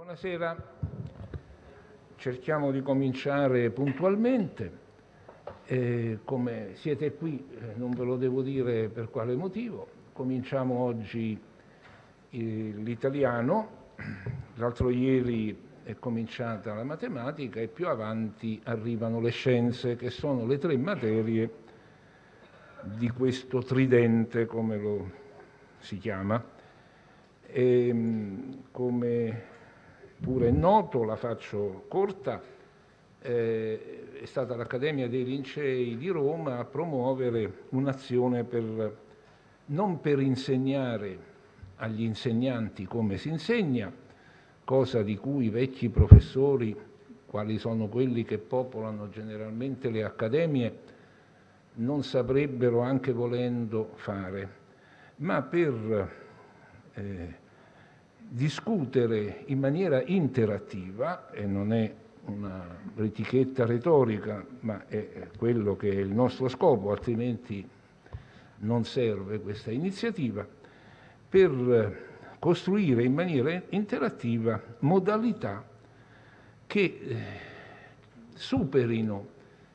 Buonasera, cerchiamo di cominciare puntualmente. Come siete qui, non ve lo devo dire per quale motivo. Cominciamo oggi l'italiano, l'altro ieri è cominciata la matematica e più avanti arrivano le scienze, che sono le tre materie di questo tridente, come lo si chiama. Come pure è noto, la faccio corta, è stata l'Accademia dei Lincei di Roma a promuovere un'azione non per insegnare agli insegnanti come si insegna, cosa di cui i vecchi professori, quali sono quelli che popolano generalmente le accademie, non saprebbero anche volendo fare, ma per discutere in maniera interattiva, e non è una retichetta retorica, ma è quello che è il nostro scopo, altrimenti non serve questa iniziativa, per costruire in maniera interattiva modalità che superino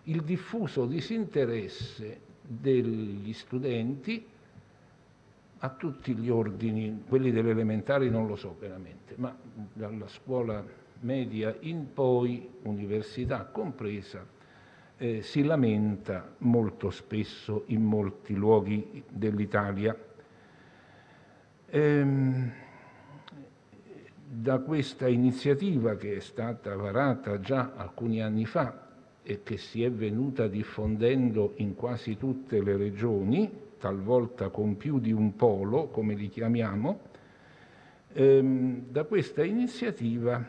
il diffuso disinteresse degli studenti a tutti gli ordini. Quelli delle elementari non lo so veramente, ma dalla scuola media in poi, università compresa, si lamenta molto spesso in molti luoghi dell'Italia. Da questa iniziativa, che è stata varata già alcuni anni fa e che si è venuta diffondendo in quasi tutte le regioni, talvolta con più di un polo, come li chiamiamo, da questa iniziativa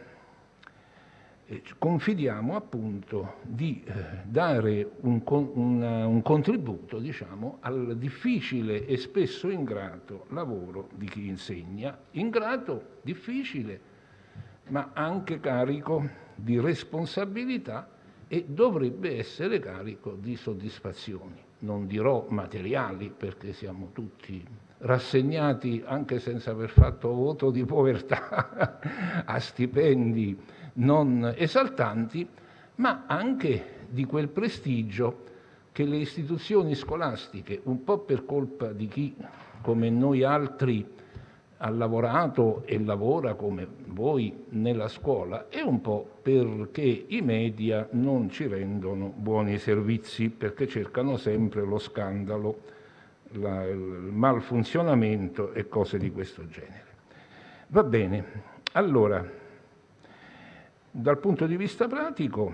confidiamo appunto di dare un contributo, diciamo, al difficile e spesso ingrato lavoro di chi insegna, ingrato, difficile, ma anche carico di responsabilità e dovrebbe essere carico di soddisfazioni. Non dirò materiali, perché siamo tutti rassegnati, anche senza aver fatto voto di povertà, a stipendi non esaltanti, ma anche di quel prestigio che le istituzioni scolastiche, un po' per colpa di chi, come noi altri, ha lavorato e lavora come voi nella scuola, e un po' perché i media non ci rendono buoni servizi, perché cercano sempre lo scandalo, il malfunzionamento e cose di questo genere. Va bene, allora, dal punto di vista pratico,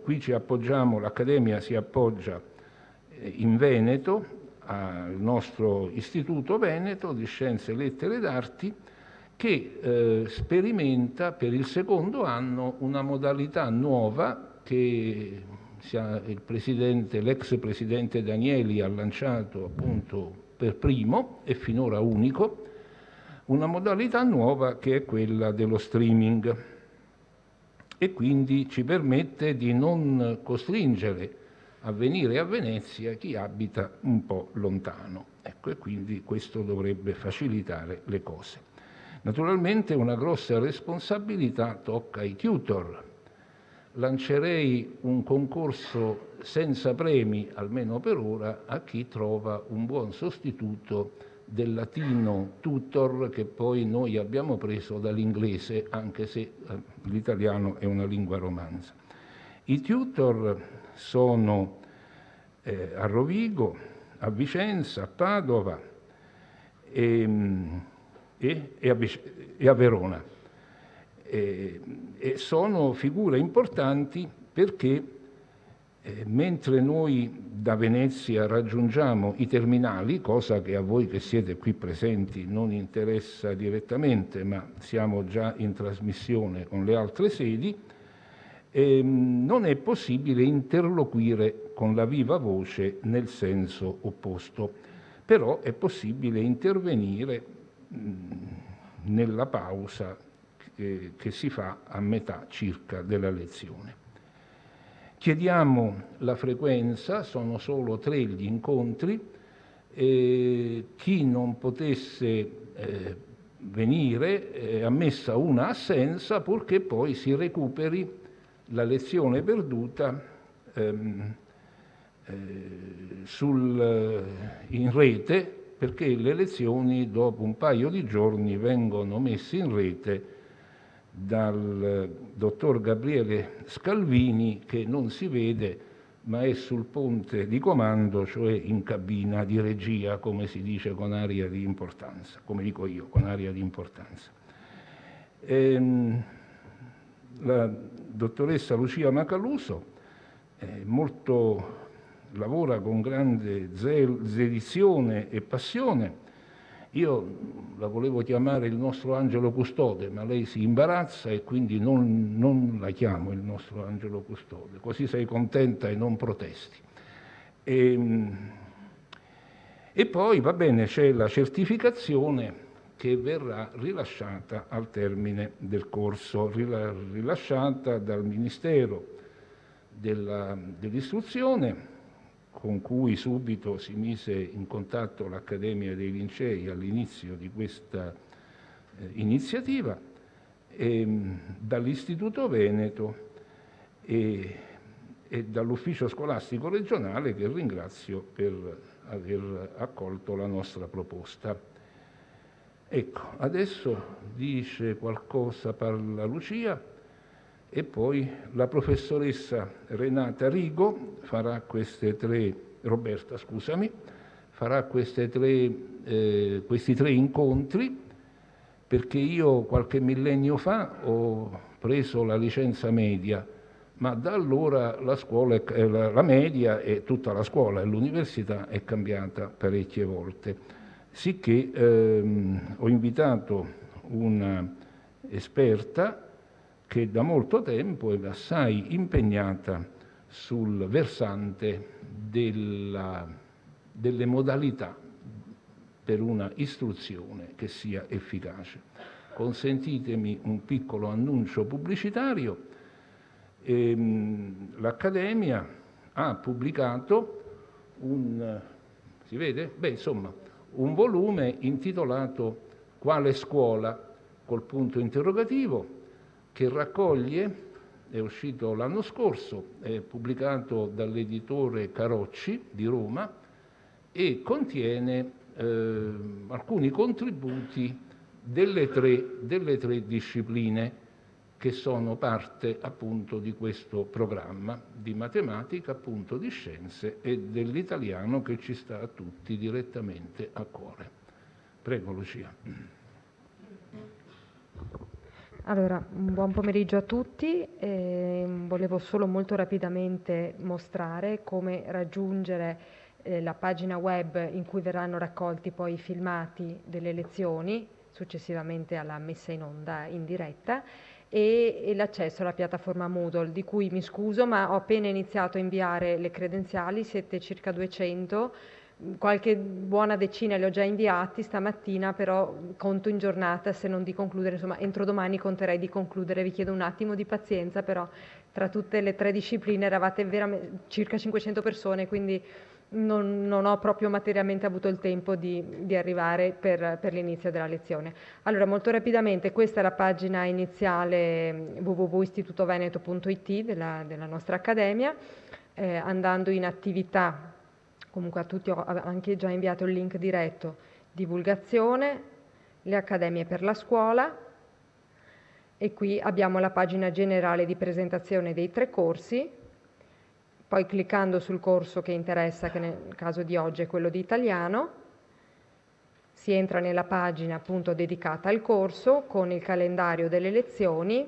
qui ci appoggiamo, l'Accademia si appoggia in Veneto al nostro Istituto Veneto di Scienze, Lettere ed Arti, che sperimenta per il secondo anno una modalità nuova che l'ex presidente Danieli ha lanciato appunto per primo e finora unico, una modalità nuova che è quella dello streaming, e quindi ci permette di non costringere a venire a Venezia chi abita un po' lontano. Ecco, e quindi questo dovrebbe facilitare le cose. Naturalmente una grossa responsabilità tocca ai tutor. Lancerei un concorso senza premi, almeno per ora, a chi trova un buon sostituto del latino tutor, che poi noi abbiamo preso dall'inglese, anche se l'italiano è una lingua romanza. I tutor sono a Rovigo, a Vicenza, a Padova e a Verona. E sono figure importanti perché mentre noi da Venezia raggiungiamo i terminali, cosa che a voi che siete qui presenti non interessa direttamente, ma siamo già in trasmissione con le altre sedi, non è possibile interloquire con la viva voce nel senso opposto, però è possibile intervenire nella pausa che si fa a metà circa della lezione. Chiediamo la frequenza, sono solo 3 gli incontri. Chi non potesse venire è ammessa una assenza purché poi si recuperi la lezione perduta in rete, perché le lezioni dopo un paio di giorni vengono messe in rete dal dottor Gabriele Scalvini, che non si vede ma è sul ponte di comando, cioè in cabina di regia, come si dice con aria di importanza, come dico io, con aria di importanza. La dottoressa Lucia Macaluso lavora con grande dedizione e passione. Io la volevo chiamare il nostro angelo custode, ma lei si imbarazza e quindi non la chiamo il nostro angelo custode, così sei contenta e non protesti. E poi, va bene, c'è la certificazione che verrà rilasciata al termine del corso, rilasciata dal Ministero dell'Istruzione, con cui subito si mise in contatto l'Accademia dei Lincei all'inizio di questa iniziativa, dall'Istituto Veneto e dall'Ufficio Scolastico Regionale, che ringrazio per aver accolto la nostra proposta. Ecco, adesso dice qualcosa, parla Lucia, e poi la professoressa Renata Rigo farà Roberta, scusami, farà questi tre incontri, perché io qualche millennio fa ho preso la licenza media, ma da allora la media e tutta la scuola e l'università è cambiata parecchie volte, sicché ho invitato una esperta che da molto tempo è assai impegnata sul versante delle modalità per una istruzione che sia efficace. Consentitemi un piccolo annuncio pubblicitario. L'Accademia ha pubblicato un volume intitolato Quale scuola? Col punto interrogativo, che raccoglie, è uscito l'anno scorso, è pubblicato dall'editore Carocci di Roma e contiene alcuni contributi delle tre discipline che sono parte appunto di questo programma di matematica, appunto di scienze e dell'italiano, che ci sta a tutti direttamente a cuore. Prego, Lucia. Allora, un buon pomeriggio a tutti. Volevo solo molto rapidamente mostrare come raggiungere la pagina web in cui verranno raccolti poi i filmati delle lezioni, successivamente alla messa in onda in diretta, e l'accesso alla piattaforma Moodle, di cui mi scuso, ma ho appena iniziato a inviare le credenziali, siete circa 200, qualche buona decina li ho già inviati stamattina, però conto in giornata, se non di concludere, insomma entro domani conterei di concludere. Vi chiedo un attimo di pazienza, però tra tutte le tre discipline eravate veramente circa 500 persone, quindi non ho proprio materialmente avuto il tempo di arrivare per l'inizio della lezione. Allora, molto rapidamente, questa è la pagina iniziale www.istitutoveneto.it della nostra accademia. Andando in attività, comunque a tutti ho anche già inviato il link diretto, divulgazione, le accademie per la scuola, e qui abbiamo la pagina generale di presentazione dei tre corsi. Poi cliccando sul corso che interessa, che nel caso di oggi è quello di italiano, si entra nella pagina appunto dedicata al corso con il calendario delle lezioni,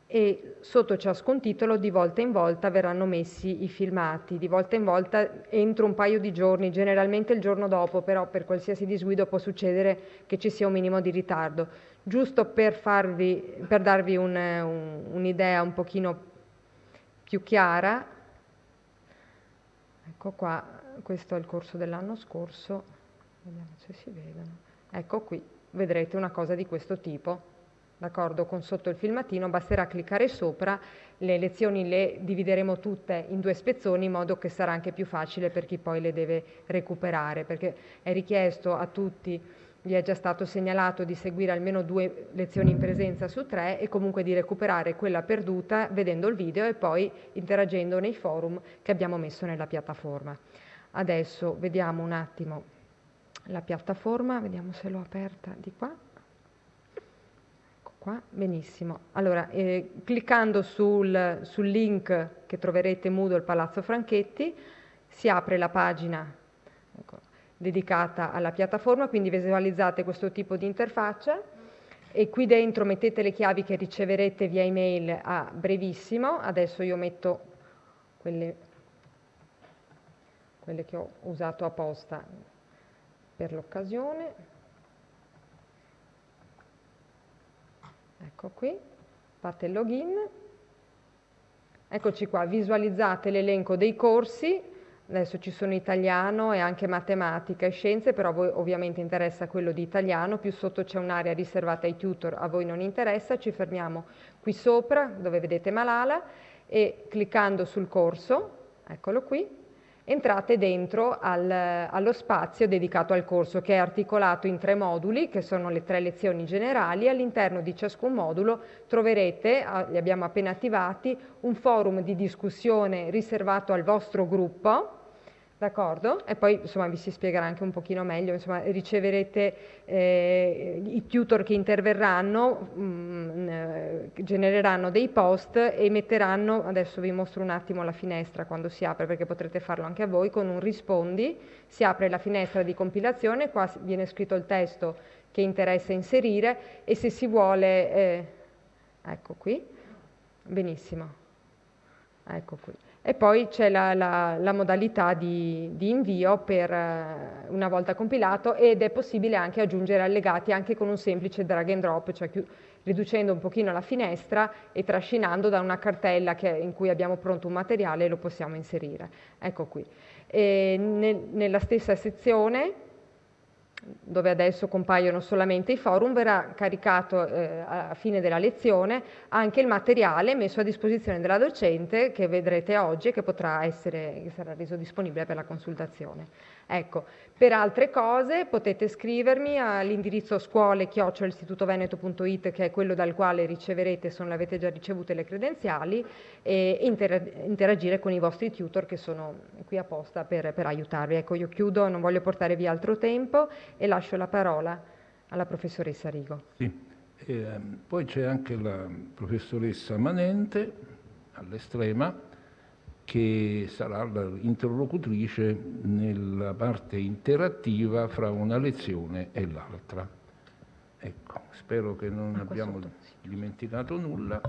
e sotto ciascun titolo di volta in volta verranno messi i filmati, di volta in volta entro un paio di giorni, generalmente il giorno dopo, però per qualsiasi disguido può succedere che ci sia un minimo di ritardo. Giusto per darvi un'idea un pochino più chiara. Ecco qua, questo è il corso dell'anno scorso, vediamo se si vedono. Ecco qui, vedrete una cosa di questo tipo, d'accordo? Con sotto il filmatino basterà cliccare sopra. Le lezioni le divideremo tutte in 2 spezzoni, in modo che sarà anche più facile per chi poi le deve recuperare, perché è richiesto a tutti vi è già stato segnalato di seguire almeno 2 lezioni in presenza su 3 e comunque di recuperare quella perduta vedendo il video e poi interagendo nei forum che abbiamo messo nella piattaforma. Adesso vediamo un attimo la piattaforma, vediamo se l'ho aperta di qua. Ecco qua, benissimo. Allora, cliccando sul link che troverete Moodle Palazzo Franchetti, si apre la pagina, ecco, dedicata alla piattaforma, quindi visualizzate questo tipo di interfaccia e qui dentro mettete le chiavi che riceverete via email a brevissimo. Adesso io metto quelle che ho usato apposta per l'occasione. Ecco qui, fate il login. Eccoci qua, visualizzate l'elenco dei corsi. Adesso ci sono italiano e anche matematica e scienze, però a voi ovviamente interessa quello di italiano, più sotto c'è un'area riservata ai tutor, a voi non interessa, ci fermiamo qui sopra dove vedete Malala e cliccando sul corso, eccolo qui, entrate dentro allo spazio dedicato al corso che è articolato in 3 moduli che sono le 3 lezioni generali. All'interno di ciascun modulo troverete, li abbiamo appena attivati, un forum di discussione riservato al vostro gruppo. D'accordo? E poi insomma vi si spiegherà anche un pochino meglio, insomma riceverete i tutor che interverranno, genereranno dei post e metteranno, adesso vi mostro un attimo la finestra quando si apre perché potrete farlo anche a voi, con un rispondi, si apre la finestra di compilazione, qua viene scritto il testo che interessa inserire e se si vuole, ecco qui, benissimo, ecco qui. E poi c'è la modalità di invio per una volta compilato ed è possibile anche aggiungere allegati anche con un semplice drag and drop, cioè riducendo un pochino la finestra e trascinando da una cartella in cui abbiamo pronto un materiale lo possiamo inserire. Ecco qui. E nella stessa sezione dove adesso compaiono solamente i forum, verrà caricato a fine della lezione anche il materiale messo a disposizione della docente che vedrete oggi e che sarà reso disponibile per la consultazione. Ecco, per altre cose potete scrivermi all'indirizzo scuole@istitutoveneto.it che è quello dal quale riceverete, se non le avete già ricevute, le credenziali e interagire con i vostri tutor che sono qui apposta per aiutarvi. Ecco, io chiudo, non voglio portare via altro tempo e lascio la parola alla professoressa Rigo. Sì. Poi c'è anche la professoressa Manente all'estrema che sarà l'interlocutrice nella parte interattiva fra una lezione e l'altra. Ecco, spero che non abbiamo dimenticato nulla.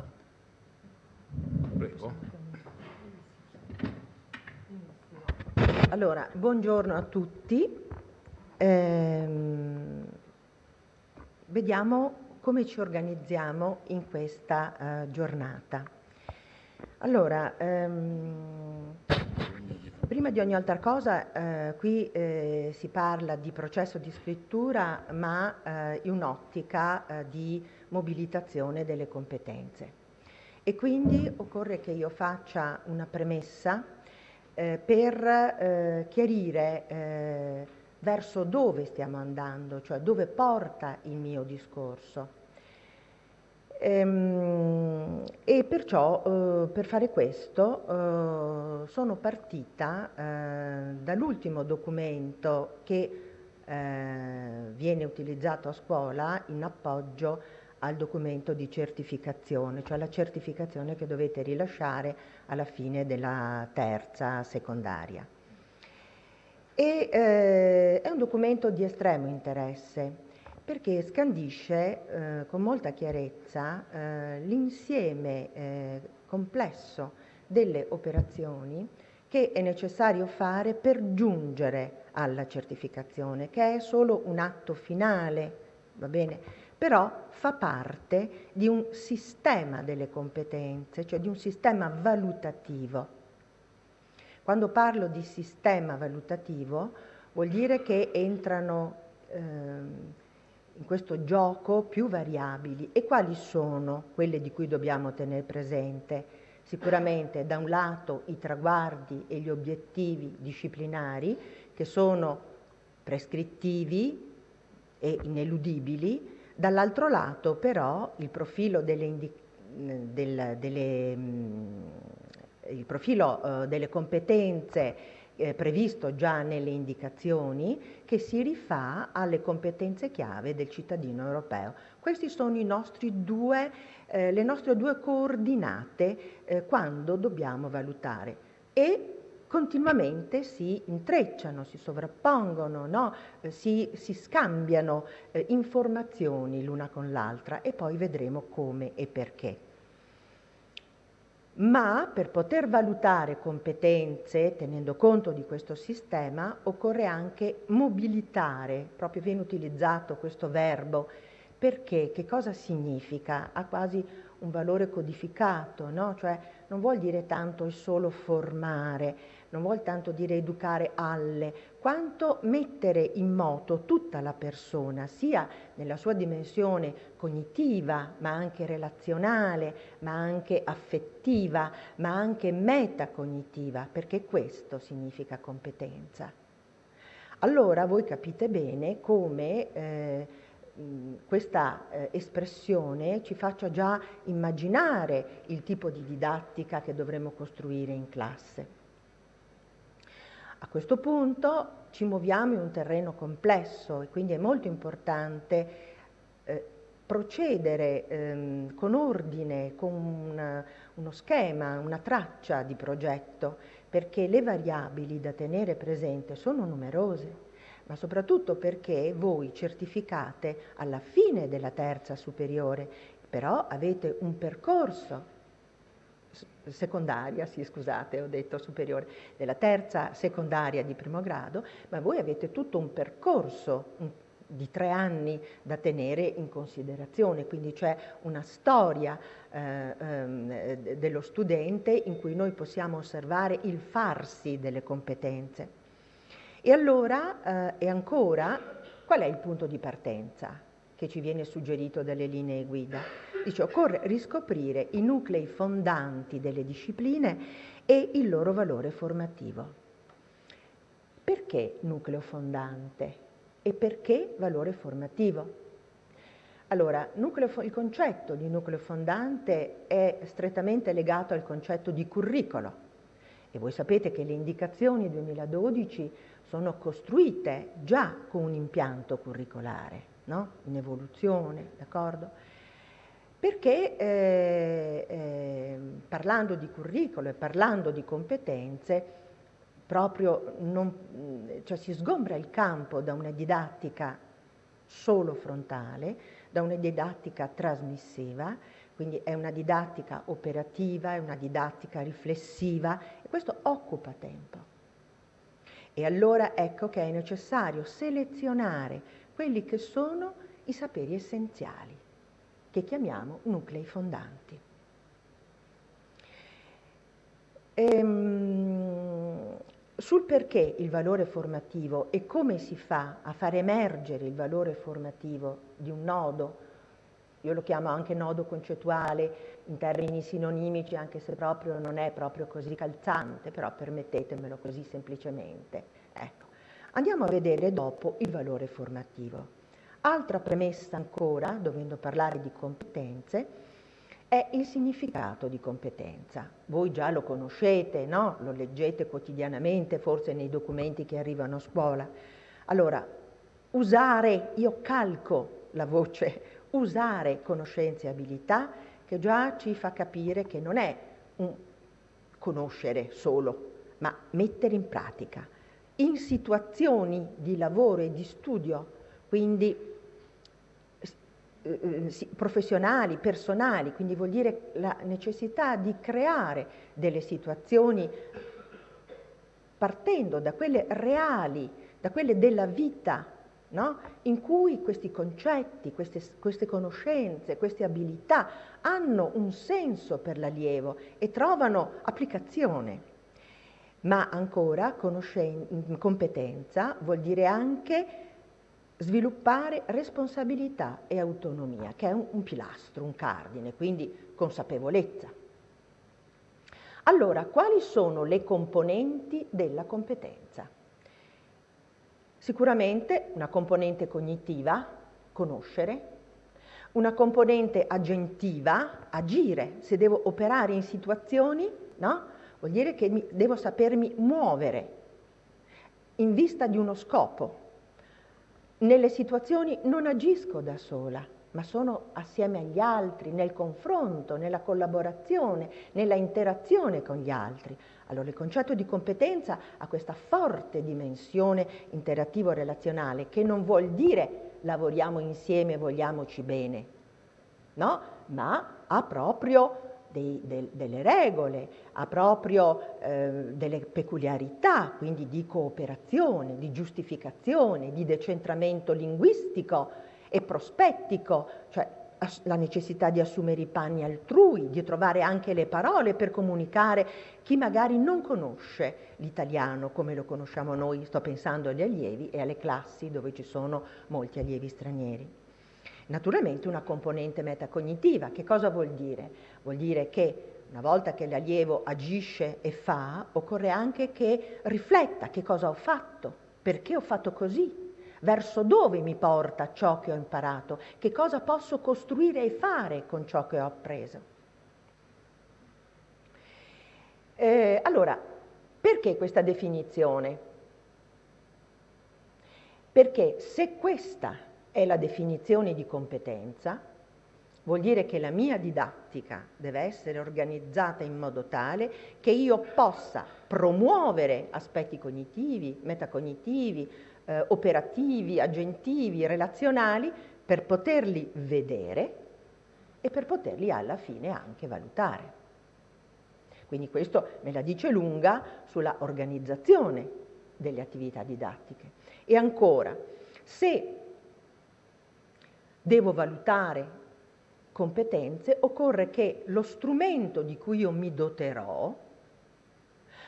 Prego. Allora, buongiorno a tutti. Vediamo come ci organizziamo in questa giornata. Allora, prima di ogni altra cosa, qui si parla di processo di scrittura, ma in un'ottica di mobilitazione delle competenze. E quindi occorre che io faccia una premessa per chiarire verso dove stiamo andando, cioè dove porta il mio discorso. E perciò per fare questo sono partita dall'ultimo documento che viene utilizzato a scuola in appoggio al documento di certificazione, cioè la certificazione che dovete rilasciare alla fine della terza secondaria. E è un documento di estremo interesse perché scandisce con molta chiarezza l'insieme complesso delle operazioni che è necessario fare per giungere alla certificazione, che è solo un atto finale, va bene? Però fa parte di un sistema delle competenze, cioè di un sistema valutativo. Quando parlo di sistema valutativo vuol dire che entrano in questo gioco più variabili. E quali sono quelle di cui dobbiamo tenere presente? Sicuramente da un lato i traguardi e gli obiettivi disciplinari che sono prescrittivi e ineludibili, dall'altro lato però il profilo delle competenze previsto già nelle indicazioni, che si rifà alle competenze chiave del cittadino europeo. Questi sono le nostre due coordinate quando dobbiamo valutare, e continuamente si intrecciano, si sovrappongono, no? Si scambiano informazioni l'una con l'altra, e poi vedremo come e perché. Ma per poter valutare competenze, tenendo conto di questo sistema, occorre anche mobilitare, proprio viene utilizzato questo verbo, perché che cosa significa? Ha quasi un valore codificato, no? Cioè non vuol dire tanto il solo formare, non vuol tanto dire educare alle, quanto mettere in moto tutta la persona, sia nella sua dimensione cognitiva, ma anche relazionale, ma anche affettiva, ma anche metacognitiva, perché questo significa competenza. Allora voi capite bene come questa espressione ci faccia già immaginare il tipo di didattica che dovremo costruire in classe. A questo punto ci muoviamo in un terreno complesso e quindi è molto importante procedere con ordine, con uno schema, una traccia di progetto, perché le variabili da tenere presente sono numerose, ma soprattutto perché voi certificate alla fine della terza superiore, però avete un percorso secondaria, sì scusate ho detto superiore, della terza secondaria di primo grado, ma voi avete tutto un percorso di 3 anni da tenere in considerazione, quindi c'è una storia dello studente in cui noi possiamo osservare il farsi delle competenze. E allora, e ancora, qual è il punto di partenza che ci viene suggerito dalle linee guida? Dice, occorre riscoprire i nuclei fondanti delle discipline e il loro valore formativo. Perché nucleo fondante e perché valore formativo? Allora, il concetto di nucleo fondante è strettamente legato al concetto di curricolo, e voi sapete che le indicazioni 2012 sono costruite già con un impianto curricolare, no? In evoluzione, d'accordo? Perché parlando di curricolo e parlando di competenze, proprio cioè si sgombra il campo da una didattica solo frontale, da una didattica trasmissiva, quindi è una didattica operativa, è una didattica riflessiva, e questo occupa tempo. E allora ecco che è necessario selezionare quelli che sono i saperi essenziali, che chiamiamo nuclei fondanti. Sul perché il valore formativo e come si fa a far emergere il valore formativo di un nodo, io lo chiamo anche nodo concettuale in termini sinonimici, anche se proprio non è proprio così calzante, però permettetemelo così semplicemente. Ecco, andiamo a vedere dopo il valore formativo. Altra premessa ancora, dovendo parlare di competenze, è il significato di competenza. Voi già lo conoscete, no? Lo leggete quotidianamente, forse nei documenti che arrivano a scuola. Allora, usare, io calco la voce, usare conoscenze e abilità, che già ci fa capire che non è un conoscere solo, ma mettere in pratica, in situazioni di lavoro e di studio, quindi professionali, personali, quindi vuol dire la necessità di creare delle situazioni partendo da quelle reali, da quelle della vita, no? In cui questi concetti, queste conoscenze, queste abilità hanno un senso per l'allievo e trovano applicazione. Ma ancora competenza vuol dire anche sviluppare responsabilità e autonomia, che è un pilastro, un cardine, quindi consapevolezza. Allora, quali sono le componenti della competenza? Sicuramente una componente cognitiva, conoscere, una componente agentiva, agire. Se devo operare in situazioni, no? Vuol dire che devo sapermi muovere in vista di uno scopo. Nelle situazioni non agisco da sola, ma sono assieme agli altri, nel confronto, nella collaborazione, nella interazione con gli altri. Allora il concetto di competenza ha questa forte dimensione interattivo-relazionale, che non vuol dire lavoriamo insieme, vogliamoci bene, no? Ma ha proprio delle regole, ha proprio delle peculiarità, quindi di cooperazione, di giustificazione, di decentramento linguistico e prospettico, cioè la necessità di assumere i panni altrui, di trovare anche le parole per comunicare chi magari non conosce l'italiano come lo conosciamo noi. Sto pensando agli allievi e alle classi dove ci sono molti allievi stranieri. Naturalmente una componente metacognitiva. Che cosa vuol dire? Vuol dire che una volta che l'allievo agisce e fa, occorre anche che rifletta che cosa ho fatto, perché ho fatto così, verso dove mi porta ciò che ho imparato, che cosa posso costruire e fare con ciò che ho appreso. Allora, perché questa definizione? Perché se questa è la definizione di competenza, vuol dire che la mia didattica deve essere organizzata in modo tale che io possa promuovere aspetti cognitivi, metacognitivi, operativi, agentivi, relazionali, per poterli vedere e per poterli alla fine anche valutare. Quindi questo me la dice lunga sulla organizzazione delle attività didattiche. E ancora, se devo valutare competenze, occorre che lo strumento di cui io mi doterò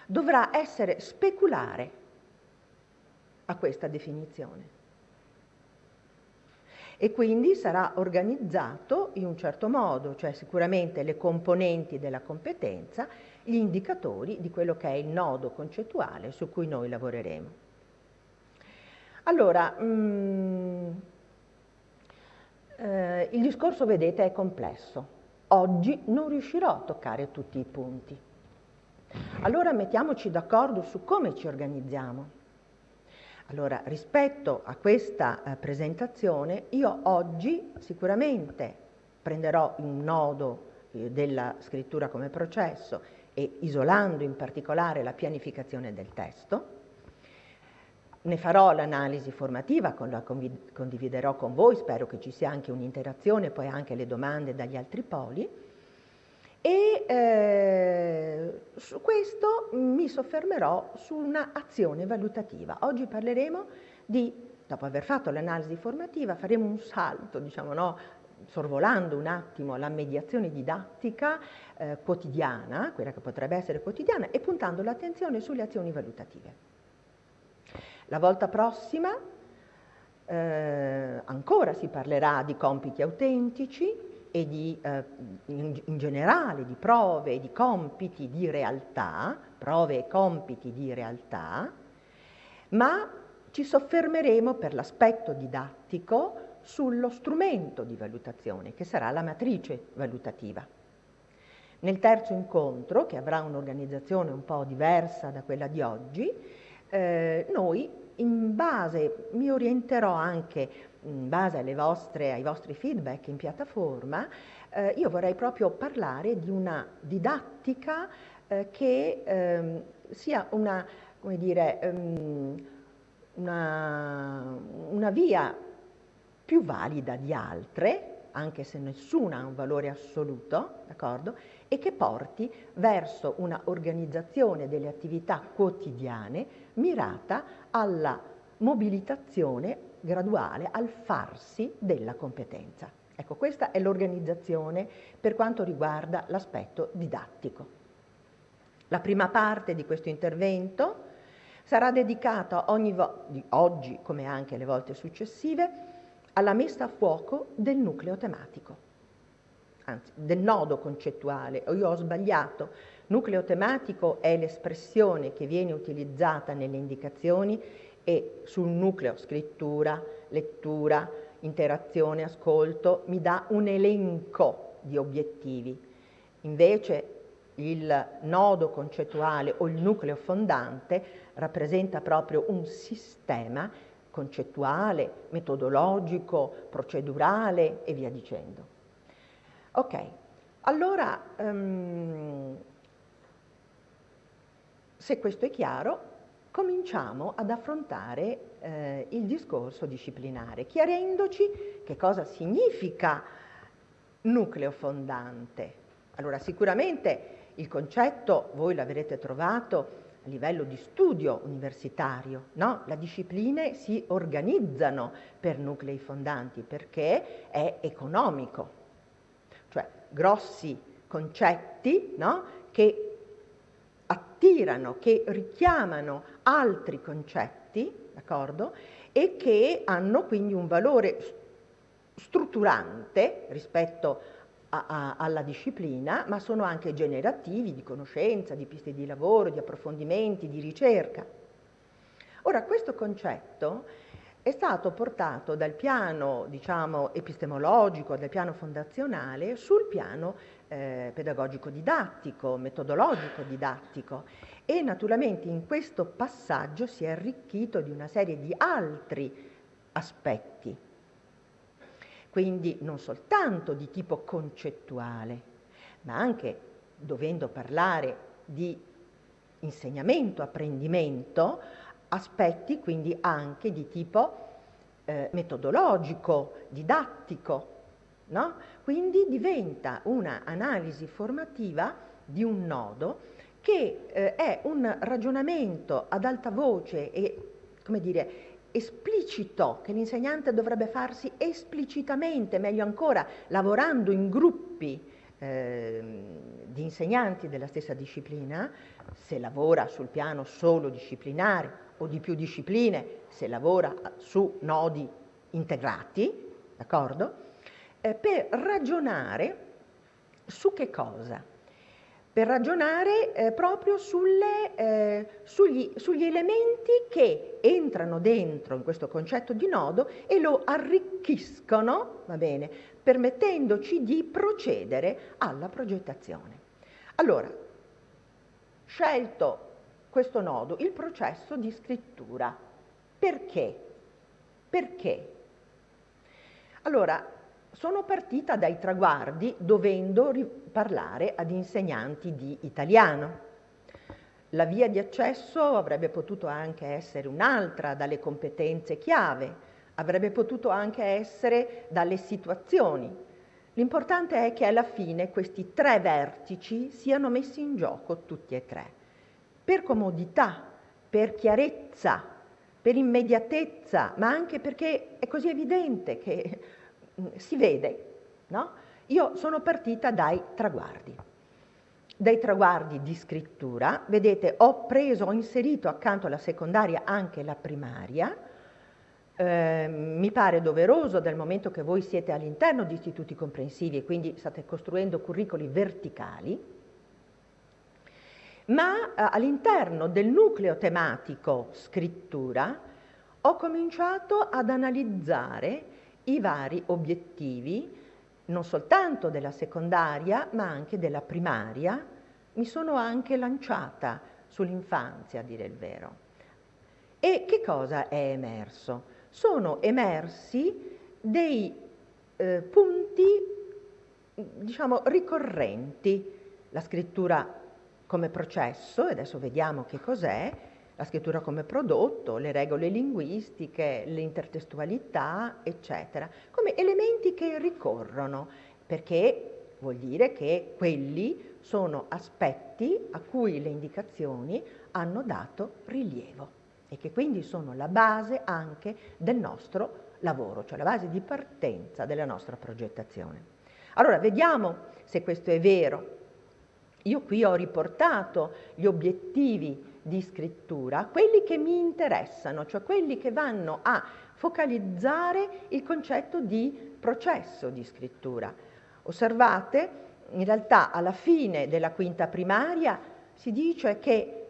dovrà essere speculare a questa definizione e quindi sarà organizzato in un certo modo, cioè sicuramente le componenti della competenza, gli indicatori di quello che è il nodo concettuale su cui noi lavoreremo. Allora, il discorso, vedete, è complesso. Oggi non riuscirò a toccare tutti i punti. Allora mettiamoci d'accordo su come ci organizziamo. Allora, rispetto a questa presentazione, io oggi sicuramente prenderò un nodo della scrittura come processo e isolando in particolare la pianificazione del testo. Ne farò l'analisi formativa, la condividerò con voi, spero che ci sia anche un'interazione, poi anche le domande dagli altri poli. E su questo mi soffermerò su un'azione valutativa. Oggi parleremo dopo aver fatto l'analisi formativa, faremo un salto, diciamo, no? Sorvolando un attimo la mediazione didattica quotidiana, quella che potrebbe essere quotidiana, e puntando l'attenzione sulle azioni valutative. La volta prossima ancora si parlerà di compiti autentici e in generale di prove e di compiti di realtà, prove e compiti di realtà, ma ci soffermeremo per l'aspetto didattico sullo strumento di valutazione, che sarà la matrice valutativa. Nel terzo incontro, che avrà un'organizzazione un po' diversa da quella di oggi, noi mi orienterò anche in base ai vostri feedback in piattaforma. Io vorrei proprio parlare di una didattica che sia una via più valida di altre, anche se nessuna ha un valore assoluto, d'accordo? E che porti verso una organizzazione delle attività quotidiane mirata alla mobilitazione graduale, al farsi della competenza. Ecco, questa è l'organizzazione per quanto riguarda l'aspetto didattico. La prima parte di questo intervento sarà dedicata oggi, come anche le volte successive, alla messa a fuoco del nucleo tematico, anzi del nodo concettuale. Io ho sbagliato, nucleo tematico è l'espressione che viene utilizzata nelle indicazioni e sul nucleo scrittura, lettura, interazione, ascolto mi dà un elenco di obiettivi. Invece il nodo concettuale o il nucleo fondante rappresenta proprio un sistema concettuale, metodologico, procedurale e via dicendo. Ok, allora se questo è chiaro, cominciamo ad affrontare il discorso disciplinare, chiarendoci che cosa significa nucleo fondante. Allora, sicuramente il concetto voi l'avrete trovato a livello di studio universitario, no? Le discipline si organizzano per nuclei fondanti perché è economico, cioè grossi concetti, no? Che attirano, che richiamano altri concetti, d'accordo? E che hanno quindi un valore strutturante rispetto alla disciplina, ma sono anche generativi di conoscenza, di piste di lavoro, di approfondimenti, di ricerca. Ora, questo concetto è stato portato dal piano, diciamo, epistemologico, dal piano fondazionale, sul piano pedagogico-didattico, metodologico-didattico, e naturalmente in questo passaggio si è arricchito di una serie di altri aspetti, quindi non soltanto di tipo concettuale, ma anche, dovendo parlare di insegnamento, apprendimento, aspetti quindi anche di tipo metodologico, didattico, no? Quindi diventa una analisi formativa di un nodo che è un ragionamento ad alta voce e, come dire, esplicito, che l'insegnante dovrebbe farsi esplicitamente, meglio ancora, lavorando in gruppi di insegnanti della stessa disciplina, se lavora sul piano solo disciplinare o di più discipline, se lavora su nodi integrati, d'accordo? Per ragionare su che cosa? Per ragionare proprio sugli elementi che entrano dentro in questo concetto di nodo e lo arricchiscono, va bene, permettendoci di procedere alla progettazione. Allora, scelto questo nodo, il processo di scrittura. Perché? Perché? Allora, sono partita dai traguardi dovendo parlare ad insegnanti di italiano. La via di accesso avrebbe potuto anche essere un'altra, dalle competenze chiave, avrebbe potuto anche essere dalle situazioni. L'importante è che alla fine questi tre vertici siano messi in gioco tutti e tre. Per comodità, per chiarezza, per immediatezza, ma anche perché è così evidente che si vede, no? Io sono partita dai traguardi di scrittura. Vedete, ho inserito accanto alla secondaria anche la primaria. Mi pare doveroso dal momento che voi siete all'interno di istituti comprensivi e quindi state costruendo curricoli verticali, ma all'interno del nucleo tematico scrittura ho cominciato ad analizzare i vari obiettivi, non soltanto della secondaria, ma anche della primaria. Mi sono anche lanciata sull'infanzia, a dire il vero. E che cosa è emerso? Sono emersi dei punti, diciamo, ricorrenti. La scrittura come processo, e adesso vediamo che cos'è, la scrittura come prodotto, le regole linguistiche, l'intertestualità, eccetera, come elementi che ricorrono, perché vuol dire che quelli sono aspetti a cui le indicazioni hanno dato rilievo e che quindi sono la base anche del nostro lavoro, cioè la base di partenza della nostra progettazione. Allora, vediamo se questo è vero. Io qui ho riportato gli obiettivi di scrittura, quelli che mi interessano, cioè quelli che vanno a focalizzare il concetto di processo di scrittura. Osservate, in realtà alla fine della quinta primaria si dice che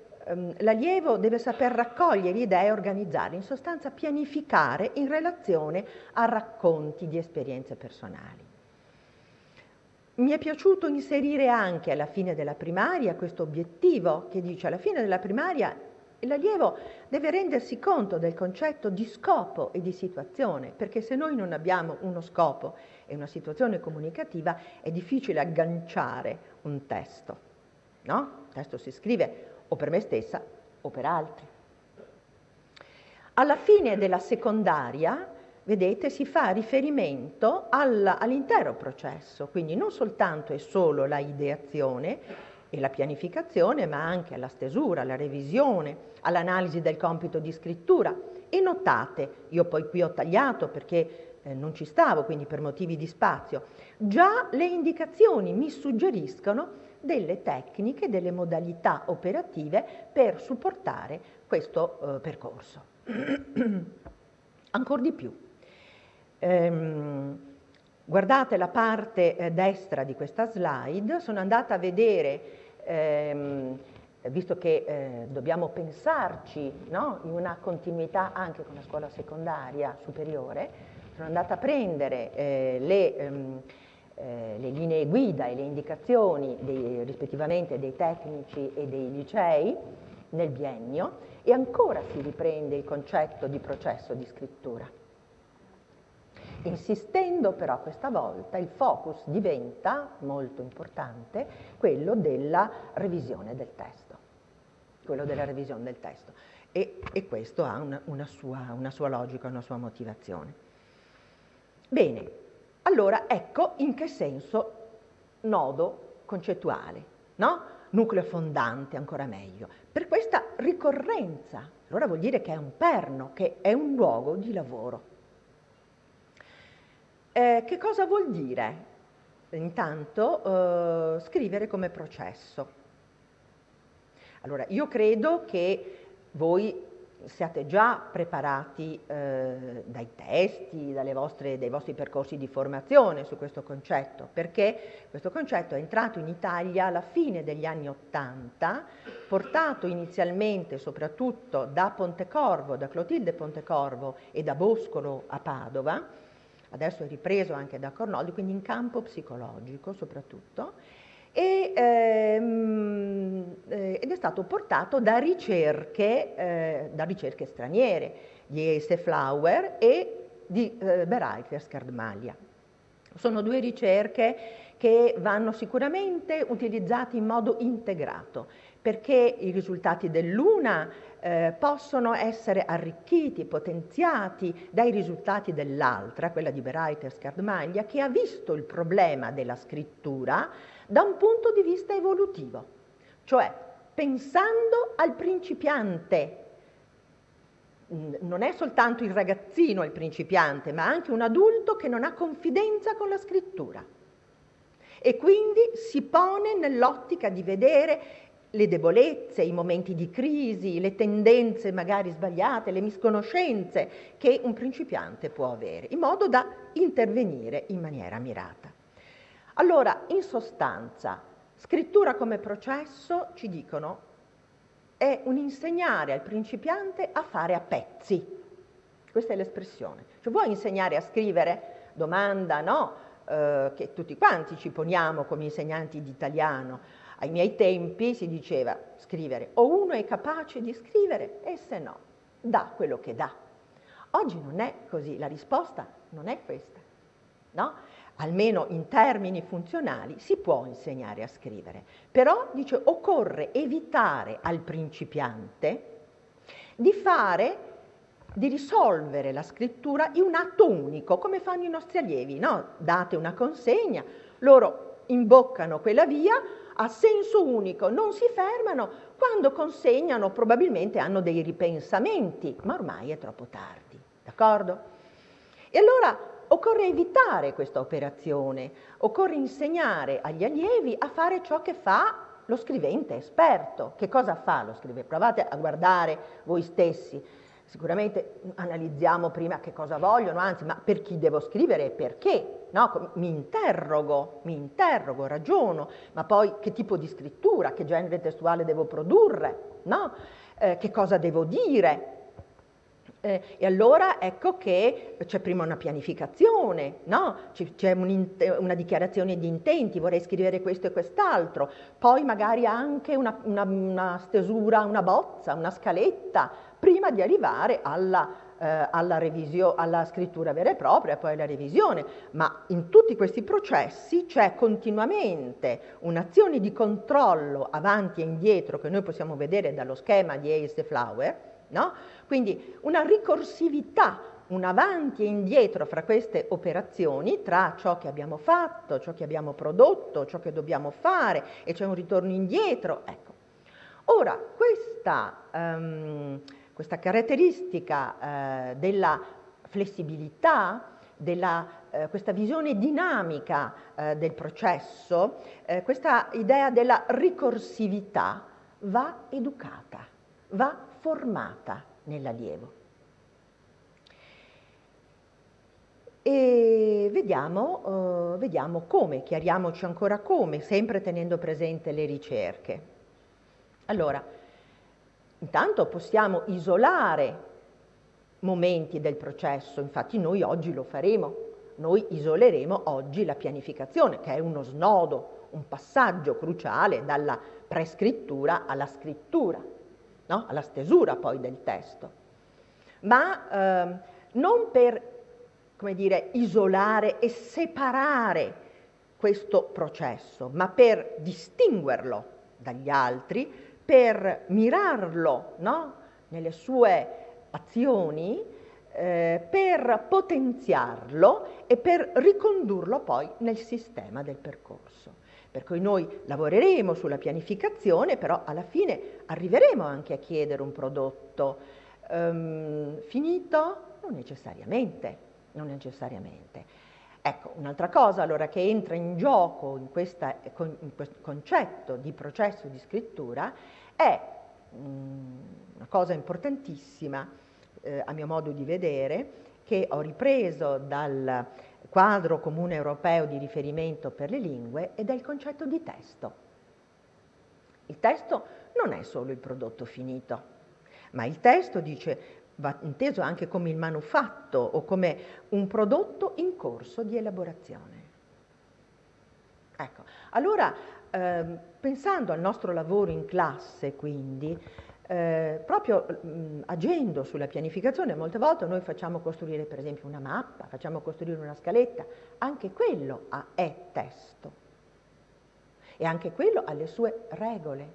l'allievo deve saper raccogliere idee e organizzare, in sostanza pianificare in relazione a racconti di esperienze personali. Mi è piaciuto inserire anche alla fine della primaria questo obiettivo che dice: alla fine della primaria l'allievo deve rendersi conto del concetto di scopo e di situazione, perché se noi non abbiamo uno scopo e una situazione comunicativa è difficile agganciare un testo, no? Il testo si scrive o per me stessa o per altri. Alla fine della secondaria, vedete, si fa riferimento all'intero processo, quindi non soltanto e solo la ideazione e la pianificazione, ma anche alla stesura, alla revisione, all'analisi del compito di scrittura. E notate, io poi qui ho tagliato perché non ci stavo, quindi per motivi di spazio, già le indicazioni mi suggeriscono delle tecniche, delle modalità operative per supportare questo percorso. Ancora di più. Guardate la parte destra di questa slide, sono andata a vedere, visto che dobbiamo pensarci, no, in una continuità anche con la scuola secondaria superiore, sono andata a prendere le linee guida e le indicazioni rispettivamente dei tecnici e dei licei nel biennio, e ancora si riprende il concetto di processo di scrittura. Insistendo però questa volta il focus diventa molto importante quello della revisione del testo. E questo ha una sua logica, una sua motivazione. Bene, allora ecco in che senso nodo concettuale, no? Nucleo fondante, ancora meglio. Per questa ricorrenza, allora vuol dire che è un perno, che è un luogo di lavoro. Che cosa vuol dire? Intanto scrivere come processo. Allora, io credo che voi siate già preparati dai testi, dai vostri percorsi di formazione su questo concetto, perché questo concetto è entrato in Italia alla fine degli anni '80, portato inizialmente soprattutto da Pontecorvo, da Clotilde Pontecorvo e da Boscolo a Padova, adesso è ripreso anche da Cornoldi, quindi in campo psicologico soprattutto, ed è stato portato da ricerche straniere, di Else Flower e di Bereiter Skardmalia. Sono due ricerche che vanno sicuramente utilizzate in modo integrato, perché i risultati dell'una possono essere arricchiti, potenziati dai risultati dell'altra, quella di Bereiter Skardmalia, che ha visto il problema della scrittura da un punto di vista evolutivo, cioè pensando al principiante. Non è soltanto il ragazzino il principiante, ma anche un adulto che non ha confidenza con la scrittura e quindi si pone nell'ottica di vedere le debolezze, i momenti di crisi, le tendenze magari sbagliate, le misconoscenze che un principiante può avere, in modo da intervenire in maniera mirata. Allora, in sostanza, scrittura come processo, ci dicono, è un insegnare al principiante a fare a pezzi. Questa è l'espressione. Cioè, vuoi insegnare a scrivere? Domanda, no? Che tutti quanti ci poniamo come insegnanti di italiano. Ai miei tempi si diceva scrivere, o uno è capace di scrivere e se no dà quello che dà. Oggi non è così, la risposta non è questa, no? Almeno in termini funzionali si può insegnare a scrivere, però dice occorre evitare al principiante di risolvere la scrittura in un atto unico, come fanno i nostri allievi, no? Date una consegna, loro imboccano quella via a senso unico, non si fermano, quando consegnano probabilmente hanno dei ripensamenti, ma ormai è troppo tardi, d'accordo? E allora occorre evitare questa operazione, occorre insegnare agli allievi a fare ciò che fa lo scrivente esperto. Che cosa fa lo scrivente? Provate a guardare voi stessi. Sicuramente analizziamo prima che cosa vogliono, anzi, ma per chi devo scrivere e perché? No? Mi interrogo, ragiono, ma poi che tipo di scrittura, che genere testuale devo produrre, no? Che cosa devo dire? E allora ecco che c'è prima una pianificazione, no? C'è una dichiarazione di intenti, vorrei scrivere questo e quest'altro, poi magari anche una stesura, una bozza, una scaletta, prima di arrivare alla scrittura vera e propria e poi alla revisione. Ma in tutti questi processi c'è continuamente un'azione di controllo avanti e indietro che noi possiamo vedere dallo schema di Hayes e Flower, no? Quindi una ricorsività, un avanti e indietro fra queste operazioni, tra ciò che abbiamo fatto, ciò che abbiamo prodotto, ciò che dobbiamo fare, e c'è un ritorno indietro. Ecco. Ora, questa caratteristica della flessibilità, questa visione dinamica del processo, questa idea della ricorsività va educata, va formata nell'allievo. E vediamo come, chiariamoci ancora come, sempre tenendo presente le ricerche. Allora, intanto possiamo isolare momenti del processo, infatti noi oggi lo faremo, noi isoleremo oggi la pianificazione, che è uno snodo, un passaggio cruciale dalla prescrittura alla scrittura, no? Alla stesura poi del testo, ma non per, come dire, isolare e separare questo processo, ma per distinguerlo dagli altri, per mirarlo, no? Nelle sue azioni, per potenziarlo e per ricondurlo poi nel sistema del percorso. Per cui noi lavoreremo sulla pianificazione, però alla fine arriveremo anche a chiedere un prodotto finito? Non necessariamente, non necessariamente. Ecco, un'altra cosa allora che entra in gioco in questo concetto di processo di scrittura è una cosa importantissima, a mio modo di vedere, che ho ripreso dal quadro comune europeo di riferimento per le lingue, ed è il concetto di testo. Il testo non è solo il prodotto finito, ma il testo, va inteso anche come il manufatto o come un prodotto in corso di elaborazione. Ecco, allora pensando al nostro lavoro in classe, quindi, proprio agendo sulla pianificazione, molte volte noi facciamo costruire per esempio una mappa, facciamo costruire una scaletta, anche quello è testo e anche quello ha le sue regole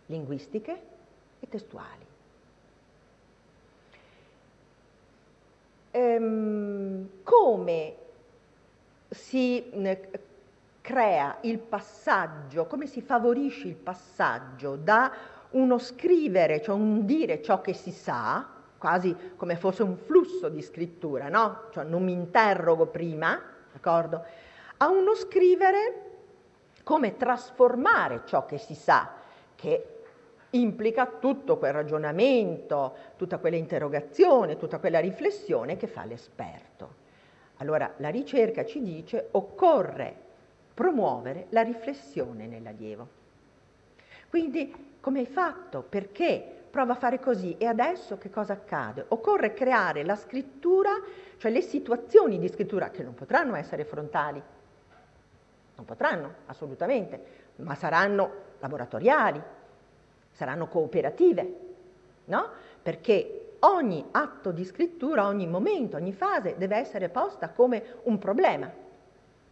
linguistiche e testuali. Come si crea il passaggio, come si favorisce il passaggio da uno scrivere, cioè un dire ciò che si sa, quasi come fosse un flusso di scrittura, no? Cioè non mi interrogo prima, d'accordo? A uno scrivere, come trasformare ciò che si sa, che implica tutto quel ragionamento, tutta quella interrogazione, tutta quella riflessione che fa l'esperto. Allora la ricerca ci dice occorre promuovere la riflessione nell'allievo. Quindi come hai fatto? Perché? Prova a fare così e adesso che cosa accade? Occorre creare la scrittura, cioè le situazioni di scrittura che non potranno essere frontali, non potranno assolutamente, ma saranno laboratoriali, saranno cooperative, no? Perché ogni atto di scrittura, ogni momento, ogni fase deve essere posta come un problema.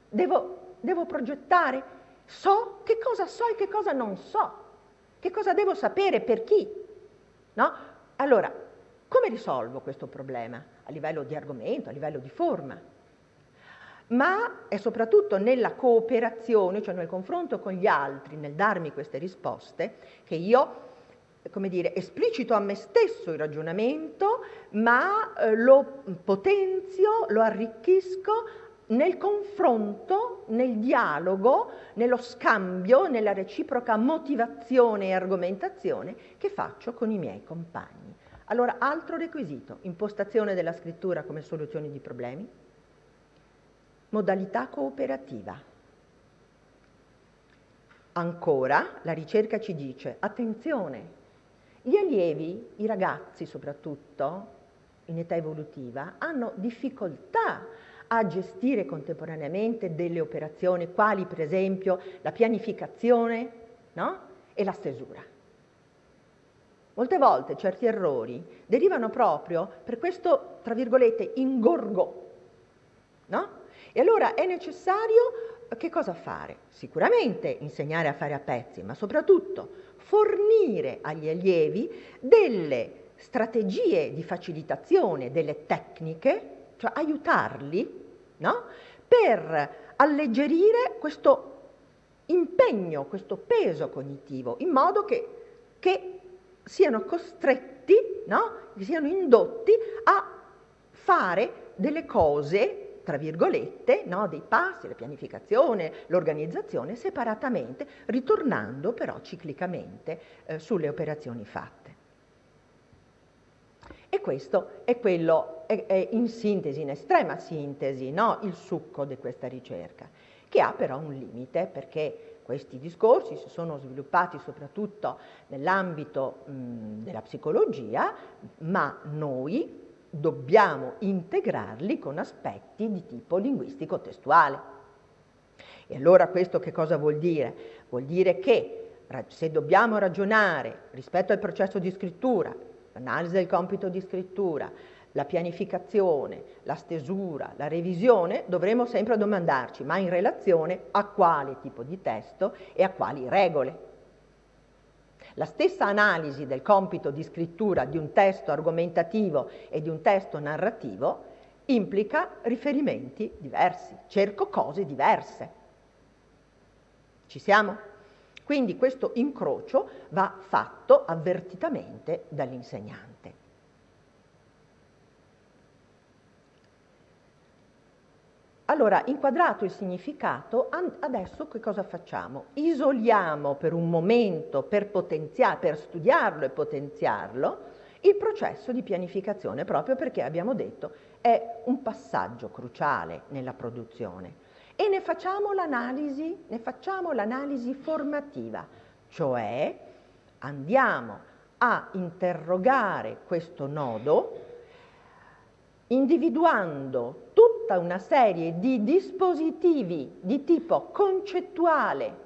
Devo progettare, so che cosa so e che cosa non so, che cosa devo sapere per chi, no? Allora, come risolvo questo problema? A livello di argomento, a livello di forma? Ma è soprattutto nella cooperazione, cioè nel confronto con gli altri, nel darmi queste risposte, che io, come dire, esplicito a me stesso il ragionamento, ma lo potenzio, lo arricchisco nel confronto, nel dialogo, nello scambio, nella reciproca motivazione e argomentazione che faccio con i miei compagni. Allora, altro requisito, impostazione della scrittura come soluzione di problemi, modalità cooperativa. Ancora, la ricerca ci dice, attenzione, gli allievi, i ragazzi soprattutto, in età evolutiva, hanno difficoltà a gestire contemporaneamente delle operazioni, quali per esempio la pianificazione, no? E la stesura. Molte volte certi errori derivano proprio per questo, tra virgolette, ingorgo, no? E allora è necessario che cosa fare? Sicuramente insegnare a fare a pezzi, ma soprattutto fornire agli allievi delle strategie di facilitazione, delle tecniche, cioè aiutarli, no? Per alleggerire questo impegno, questo peso cognitivo, in modo che siano costretti, no? Che siano indotti a fare delle cose, tra virgolette, no? Dei passi, la pianificazione, l'organizzazione, separatamente, ritornando però ciclicamente sulle operazioni fatte. E questo è quello, è in sintesi, in estrema sintesi, no? Il succo di questa ricerca, che ha però un limite, perché questi discorsi si sono sviluppati soprattutto nell'ambito della psicologia, ma noi dobbiamo integrarli con aspetti di tipo linguistico-testuale. E allora questo che cosa vuol dire? Vuol dire che se dobbiamo ragionare rispetto al processo di scrittura, l'analisi del compito di scrittura, la pianificazione, la stesura, la revisione, dovremo sempre domandarci, ma in relazione a quale tipo di testo e a quali regole? La stessa analisi del compito di scrittura di un testo argomentativo e di un testo narrativo implica riferimenti diversi, cerco cose diverse. Ci siamo? Quindi questo incrocio va fatto avvertitamente dall'insegnante. Allora, inquadrato il significato, adesso che cosa facciamo? Isoliamo per un momento, per studiarlo e potenziarlo, il processo di pianificazione, proprio perché abbiamo detto è un passaggio cruciale nella produzione. E ne facciamo l'analisi formativa, cioè andiamo a interrogare questo nodo individuando tutta una serie di dispositivi di tipo concettuale,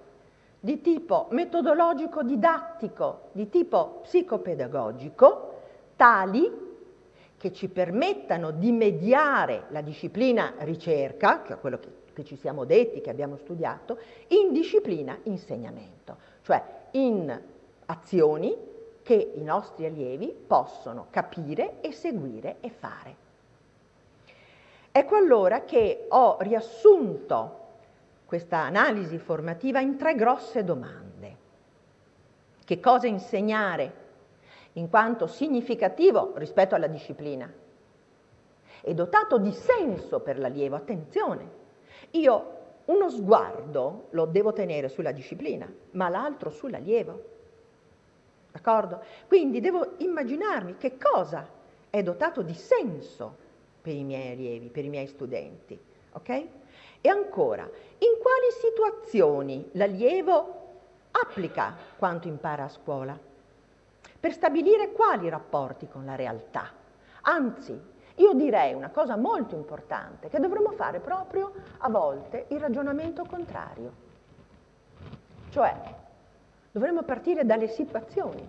di tipo metodologico-didattico, di tipo psicopedagogico, tali che ci permettano di mediare la disciplina ricerca, che è quello che ci siamo detti, che abbiamo studiato, in disciplina insegnamento, cioè in azioni che i nostri allievi possono capire e seguire e fare. Ecco allora che ho riassunto questa analisi formativa in 3 grosse domande. Che cosa insegnare in quanto significativo rispetto alla disciplina e dotato di senso per l'allievo? Attenzione, io uno sguardo lo devo tenere sulla disciplina, ma l'altro sull'allievo. D'accordo? Quindi devo immaginarmi che cosa è dotato di senso per i miei allievi, per i miei studenti, ok? E ancora, in quali situazioni l'allievo applica quanto impara a scuola? Per stabilire quali rapporti con la realtà. Anzi, io direi una cosa molto importante, che dovremmo fare proprio a volte il ragionamento contrario. Cioè, dovremmo partire dalle situazioni,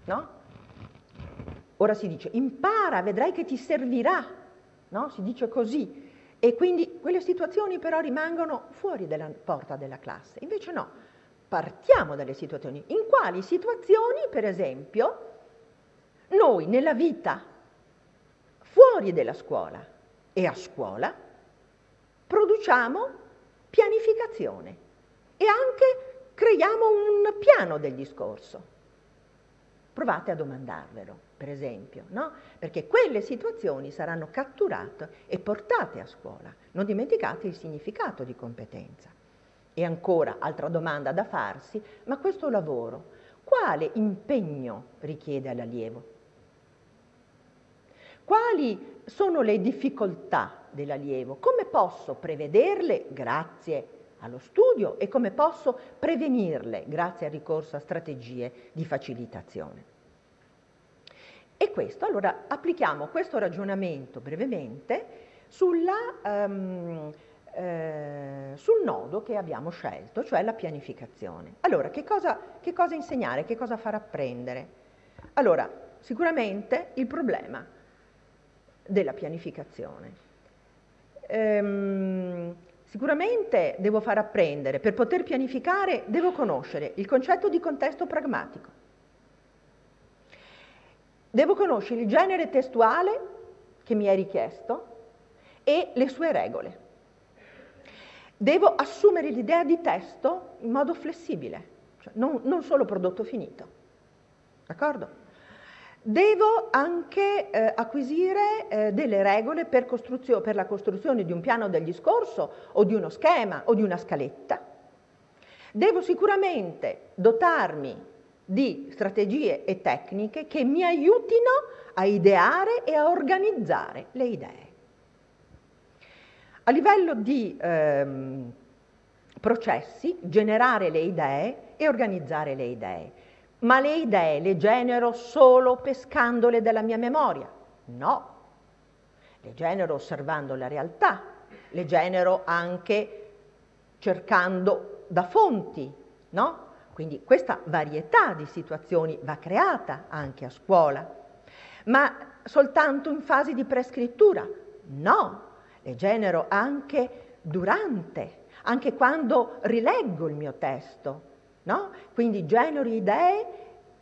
no? Ora si dice, impara, vedrai che ti servirà, no? Si dice così. E quindi quelle situazioni però rimangono fuori dalla porta della classe. Invece no, partiamo dalle situazioni. In quali situazioni, per esempio, noi nella vita, fuori dalla scuola e a scuola, produciamo pianificazione e anche creiamo un piano del discorso. Provate a domandarvelo, per esempio, no? Perché quelle situazioni saranno catturate e portate a scuola. Non dimenticate il significato di competenza. E ancora, altra domanda da farsi, ma questo lavoro, quale impegno richiede all'allievo? Quali sono le difficoltà dell'allievo? Come posso prevederle grazie allo studio e come posso prevenirle grazie al ricorso a strategie di facilitazione? E questo, allora, applichiamo questo ragionamento brevemente sul nodo che abbiamo scelto, cioè la pianificazione. Allora, che cosa insegnare, che cosa far apprendere? Allora, sicuramente il problema della pianificazione. Sicuramente devo far apprendere, per poter pianificare devo conoscere il concetto di contesto pragmatico, devo conoscere il genere testuale che mi è richiesto e le sue regole. Devo assumere l'idea di testo in modo flessibile, cioè non solo prodotto finito, d'accordo? Devo anche acquisire delle regole per la costruzione di un piano del discorso o di uno schema o di una scaletta. Devo sicuramente dotarmi di strategie e tecniche che mi aiutino a ideare e a organizzare le idee. A livello di processi, generare le idee e organizzare le idee. Ma le idee le genero solo pescandole dalla mia memoria? No, le genero osservando la realtà, le genero anche cercando da fonti, no? Quindi questa varietà di situazioni va creata anche a scuola, ma soltanto in fase di prescrittura? No, le genero anche durante, anche quando rileggo il mio testo. No? Quindi genero idee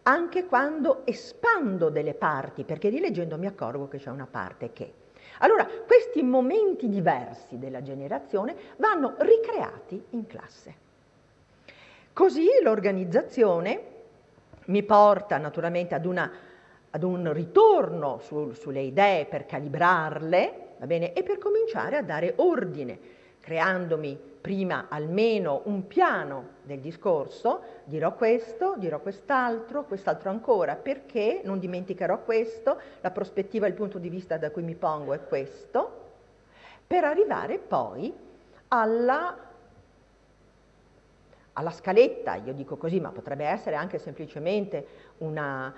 anche quando espando delle parti, perché rileggendo mi accorgo che c'è una parte che. Allora, questi momenti diversi della generazione vanno ricreati in classe. Così l'organizzazione mi porta naturalmente ad un ritorno sulle idee per calibrarle, va bene? E per cominciare a dare ordine, creandomi prima almeno un piano del discorso, dirò questo, dirò quest'altro, quest'altro ancora, perché non dimenticherò questo, la prospettiva, il punto di vista da cui mi pongo è questo, per arrivare poi alla scaletta, io dico così, ma potrebbe essere anche semplicemente una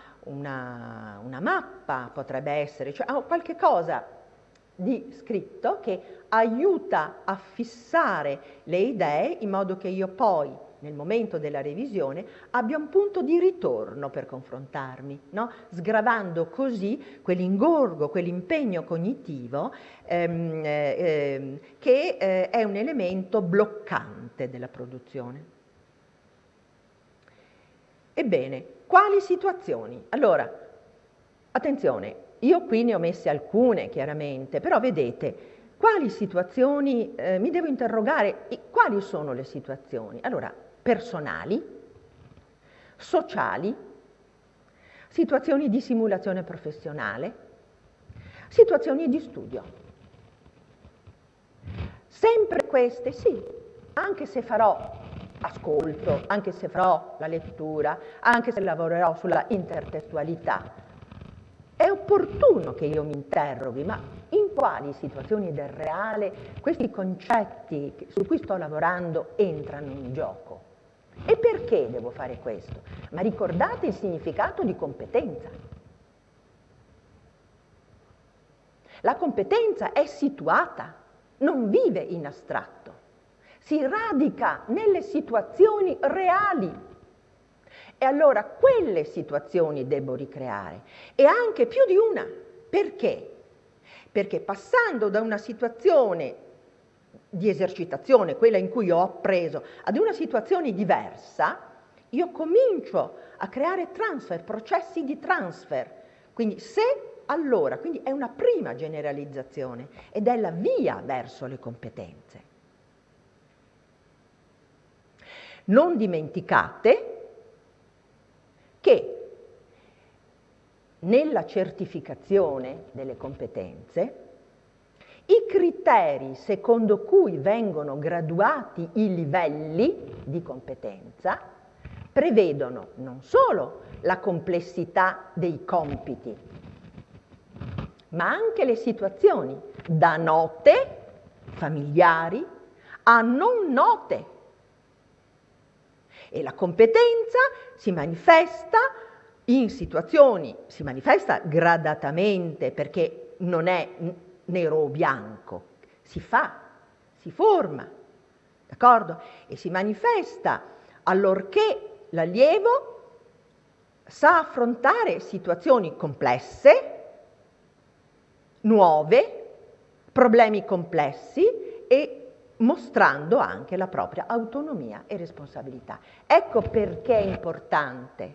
mappa, potrebbe essere, cioè qualche cosa di scritto che aiuta a fissare le idee in modo che io poi, nel momento della revisione, abbia un punto di ritorno per confrontarmi, no? Sgravando così quell'ingorgo, quell'impegno cognitivo che è un elemento bloccante della produzione. Ebbene, quali situazioni? Allora, attenzione, io qui ne ho messe alcune chiaramente, però vedete, quali situazioni mi devo interrogare? Quali sono le situazioni? Allora, personali, sociali, situazioni di simulazione professionale, situazioni di studio. Sempre queste, sì, anche se farò ascolto, anche se farò la lettura, anche se lavorerò sulla intertestualità, è opportuno che io mi interroghi, ma in quali situazioni del reale questi concetti su cui sto lavorando entrano in gioco? E perché devo fare questo? Ma ricordate il significato di competenza. La competenza è situata, non vive in astratto, si radica nelle situazioni reali. E allora quelle situazioni devo ricreare, e anche più di una. Perché? Perché passando da una situazione di esercitazione, quella in cui ho appreso, ad una situazione diversa, io comincio a creare transfer, processi di transfer. Quindi quindi è una prima generalizzazione ed è la via verso le competenze. Non dimenticate che nella certificazione delle competenze i criteri secondo cui vengono graduati i livelli di competenza prevedono non solo la complessità dei compiti, ma anche le situazioni da note, familiari, a non note. E la competenza si manifesta in situazioni, si manifesta gradatamente, perché non è nero o bianco, si fa, si forma, d'accordo? E si manifesta allorché l'allievo sa affrontare situazioni complesse, nuove, problemi complessi e mostrando anche la propria autonomia e responsabilità. Ecco perché è importante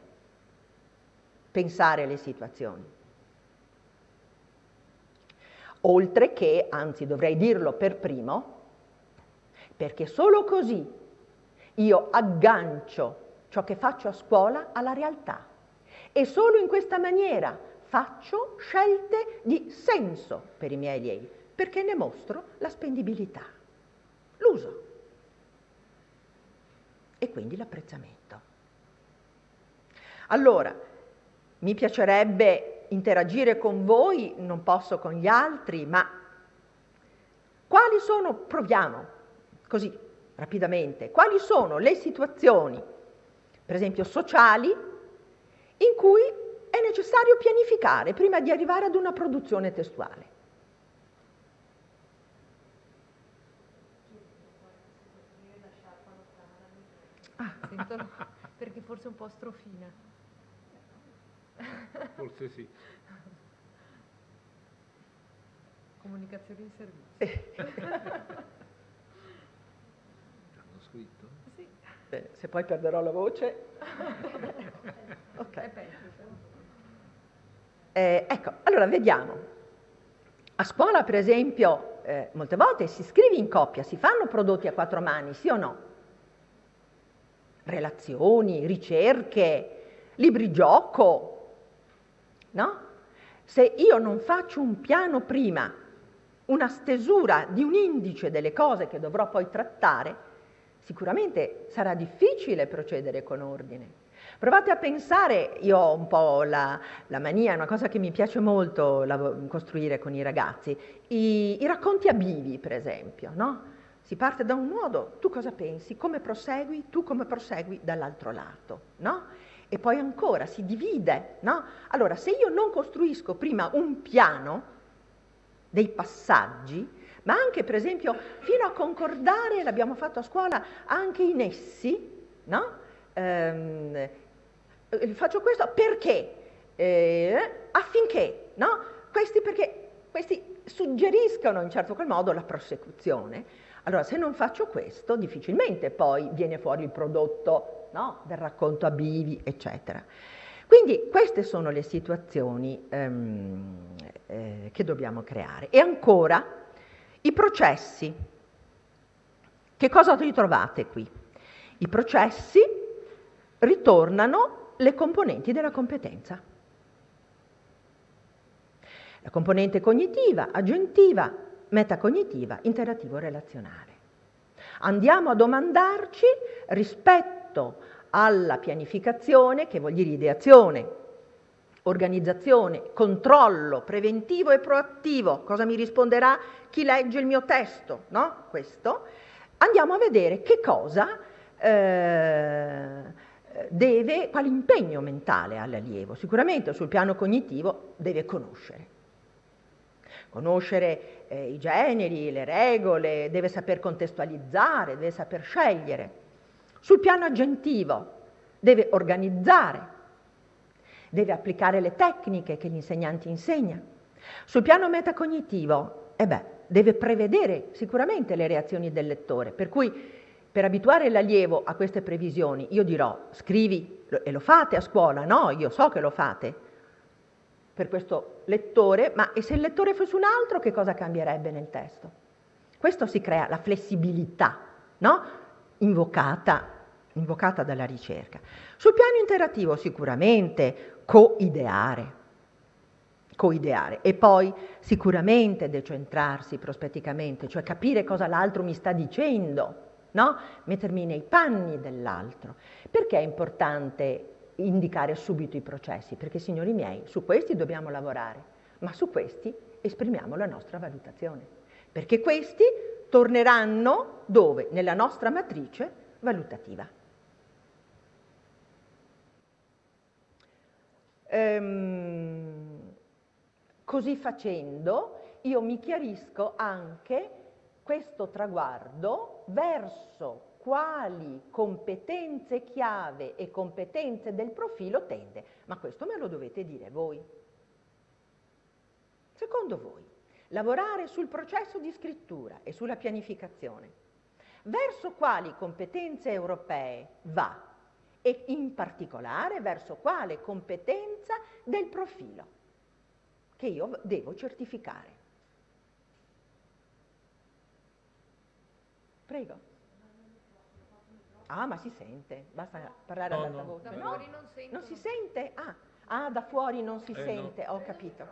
pensare alle situazioni. Oltre che, anzi dovrei dirlo per primo, perché solo così io aggancio ciò che faccio a scuola alla realtà e solo in questa maniera faccio scelte di senso per i miei allievi, perché ne mostro la spendibilità, l'uso e quindi l'apprezzamento. Allora, mi piacerebbe interagire con voi, non posso con gli altri, ma quali sono, proviamo così rapidamente, quali sono le situazioni, per esempio sociali, in cui è necessario pianificare prima di arrivare ad una produzione testuale? Sento, perché forse è un po' strofina. Forse sì. Comunicazione di servizio. Hanno scritto? Sì. Se poi perderò la voce. Ok. Ecco, allora vediamo. A scuola, per esempio, molte volte si scrive in coppia, si fanno prodotti a 4 mani, sì o no? Relazioni, ricerche, libri gioco, no? Se io non faccio un piano prima, una stesura di un indice delle cose che dovrò poi trattare, sicuramente sarà difficile procedere con ordine. Provate a pensare, io ho un po' la mania, è una cosa che mi piace molto costruire con i ragazzi, i racconti a bivi, per esempio, no? Si parte da un nodo, tu cosa pensi, come prosegui, tu come prosegui dall'altro lato, no? E poi ancora si divide, no? Allora, se io non costruisco prima un piano dei passaggi, ma anche per esempio fino a concordare, l'abbiamo fatto a scuola, anche i nessi, no? Faccio questo perché? Affinché, no? Questi suggeriscono in certo qual modo la prosecuzione. Allora, se non faccio questo, difficilmente poi viene fuori il prodotto, no? Del racconto a bivi, eccetera. Quindi queste sono le situazioni che dobbiamo creare. E ancora, i processi. Che cosa ritrovate qui? I processi ritornano le componenti della competenza. La componente cognitiva, aggentiva, metacognitiva, interattivo-relazionale. Andiamo a domandarci rispetto alla pianificazione, che vuol dire ideazione, organizzazione, controllo preventivo e proattivo. Cosa mi risponderà chi legge il mio testo? No? Questo. Andiamo a vedere che cosa quale impegno mentale ha l'allievo. Sicuramente sul piano cognitivo deve conoscere i generi, le regole, deve saper contestualizzare, deve saper scegliere. Sul piano agentivo deve organizzare, deve applicare le tecniche che gli insegnanti insegnano. Sul piano metacognitivo, deve prevedere sicuramente le reazioni del lettore, per cui per abituare l'allievo a queste previsioni io dirò scrivi, e lo fate a scuola, no? Io so che lo fate per questo lettore, ma e se il lettore fosse un altro, che cosa cambierebbe nel testo? Questo si crea la flessibilità, no? Invocata dalla ricerca. Sul piano interattivo sicuramente co-ideare e poi sicuramente decentrarsi prospetticamente, cioè capire cosa l'altro mi sta dicendo, no? Mettermi nei panni dell'altro. Perché è importante indicare subito i processi? Perché, signori miei, su questi dobbiamo lavorare, ma su questi esprimiamo la nostra valutazione, perché questi torneranno dove? Nella nostra matrice valutativa. Così facendo io mi chiarisco anche questo traguardo verso quali competenze chiave e competenze del profilo tende, ma questo me lo dovete dire voi. Secondo voi, lavorare sul processo di scrittura e sulla pianificazione, verso quali competenze europee va? E in particolare verso quale competenza del profilo che io devo certificare? Prego. Ah, ma si sente, basta parlare ad alta voce. Da No, fuori non sentono. non si sente? Ah, da fuori non si sente, no. ho capito.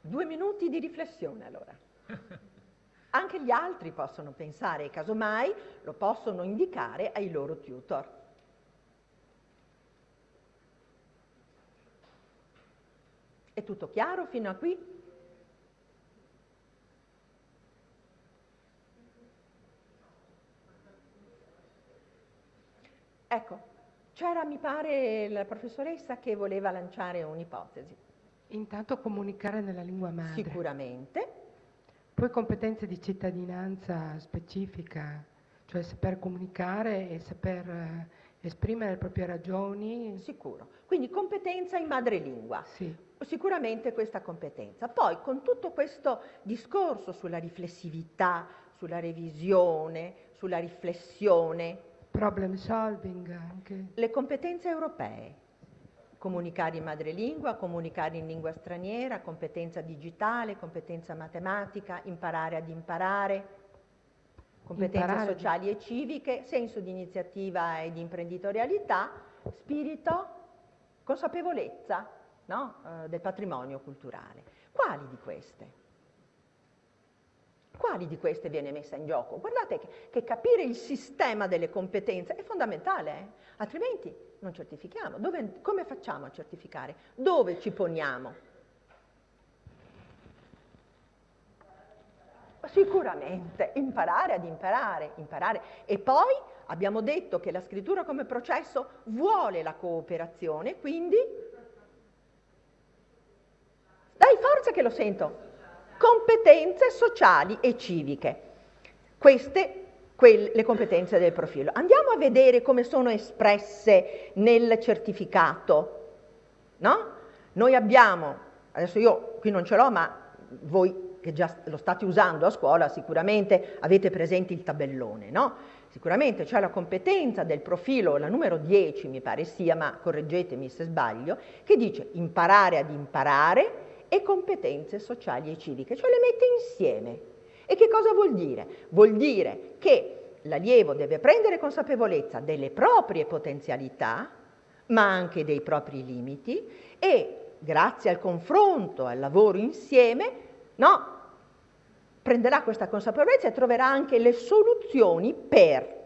2 minuti di riflessione allora. Anche gli altri possono pensare e casomai lo possono indicare ai loro tutor. È tutto chiaro fino a qui? Ecco, c'era, mi pare, la professoressa che voleva lanciare un'ipotesi. Intanto comunicare nella lingua madre. Sicuramente. Poi competenze di cittadinanza specifica, cioè saper comunicare e saper esprimere le proprie ragioni. Sicuro. Quindi competenza in madrelingua. Sì. Sicuramente questa competenza. Poi con tutto questo discorso sulla riflessività, sulla revisione, sulla riflessione, Problem solving anche. le competenze europee. Comunicare in madrelingua, comunicare in lingua straniera, competenza digitale, competenza matematica, imparare ad imparare, competenze sociali e civiche, senso di iniziativa e di imprenditorialità, spirito, consapevolezza, no? Del patrimonio culturale. Quali di queste? Quali di queste viene messa in gioco? Guardate che capire il sistema delle competenze è fondamentale, altrimenti non certifichiamo. Come facciamo a certificare? Dove ci poniamo? Sicuramente imparare ad imparare. E poi abbiamo detto che la scrittura come processo vuole la cooperazione, quindi dai, forza che lo sento. Competenze sociali e civiche. Queste le competenze del profilo. Andiamo a vedere come sono espresse nel certificato, no? Noi abbiamo, adesso io qui non ce l'ho, ma voi che già lo state usando a scuola sicuramente avete presente il tabellone, no? Sicuramente c'è la competenza del profilo, la numero 10 mi pare sia, ma correggetemi se sbaglio, che dice imparare ad imparare e competenze sociali e civiche, cioè le mette insieme. E che cosa vuol dire? Vuol dire che l'allievo deve prendere consapevolezza delle proprie potenzialità, ma anche dei propri limiti e, grazie al confronto, al lavoro insieme, no, prenderà questa consapevolezza e troverà anche le soluzioni per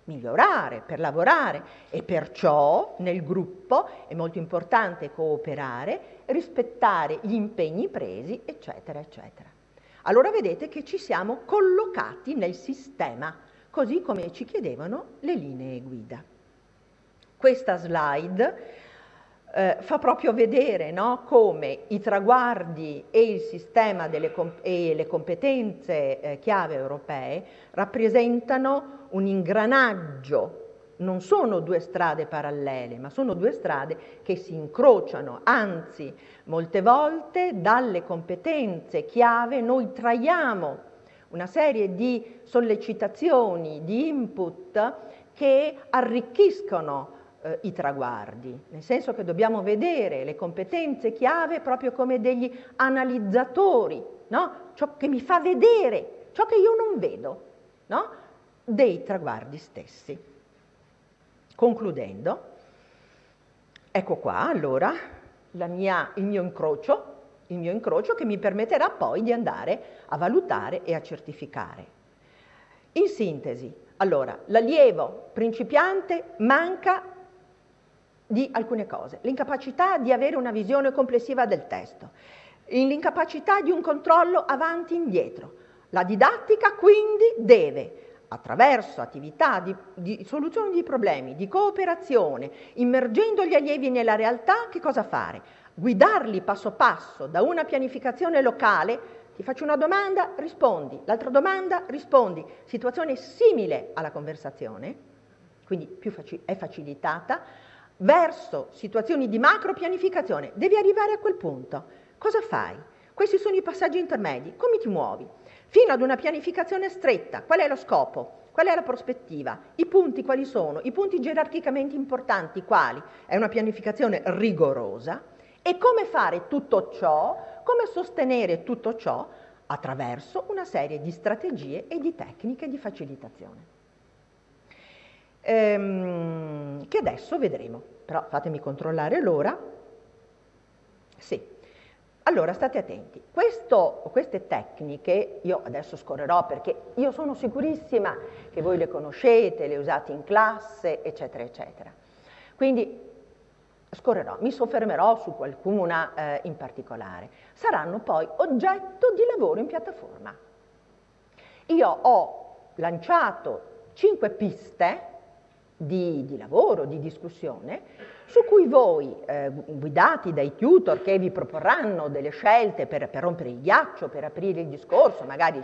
migliorare, per lavorare e perciò nel gruppo è molto importante cooperare, rispettare gli impegni presi, eccetera, eccetera. Allora vedete che ci siamo collocati nel sistema, così come ci chiedevano le linee guida. Questa slide fa proprio vedere, no, come i traguardi e il sistema e le competenze chiave europee rappresentano un ingranaggio. Non sono 2 strade parallele, ma sono 2 strade che si incrociano, anzi, molte volte dalle competenze chiave noi traiamo una serie di sollecitazioni, di input che arricchiscono i traguardi, nel senso che dobbiamo vedere le competenze chiave proprio come degli analizzatori, no? Ciò che mi fa vedere, ciò che io non vedo, no? Dei traguardi stessi. Concludendo, ecco qua allora il mio incrocio il mio incrocio che mi permetterà poi di andare a valutare e a certificare. In sintesi, allora, l'allievo principiante manca di alcune cose: l'incapacità di avere una visione complessiva del testo, l'incapacità di un controllo avanti e indietro. La didattica quindi deve, attraverso attività di soluzione di problemi, di cooperazione, immergendo gli allievi nella realtà, che cosa fare? Guidarli passo passo da una pianificazione locale. Ti faccio una domanda, rispondi, l'altra domanda, rispondi. Situazione simile alla conversazione, quindi è facilitata, verso situazioni di macro pianificazione. Devi arrivare a quel punto. Cosa fai? Questi sono i passaggi intermedi. Come ti muovi? Fino ad una pianificazione stretta. Qual è lo scopo? Qual è la prospettiva? I punti quali sono? I punti gerarchicamente importanti quali? È una pianificazione rigorosa. E come fare tutto ciò? Come sostenere tutto ciò? Attraverso una serie di strategie e di tecniche di facilitazione. Che adesso vedremo. Però fatemi controllare l'ora. Sì. Allora, state attenti. Queste tecniche, io adesso scorrerò perché io sono sicurissima che voi le conoscete, le usate in classe, eccetera, eccetera. Quindi scorrerò, mi soffermerò su qualcuna in particolare. Saranno poi oggetto di lavoro in piattaforma. Io ho lanciato 5 piste di lavoro, di discussione, su cui voi, guidati dai tutor che vi proporranno delle scelte per rompere il ghiaccio, per aprire il discorso, magari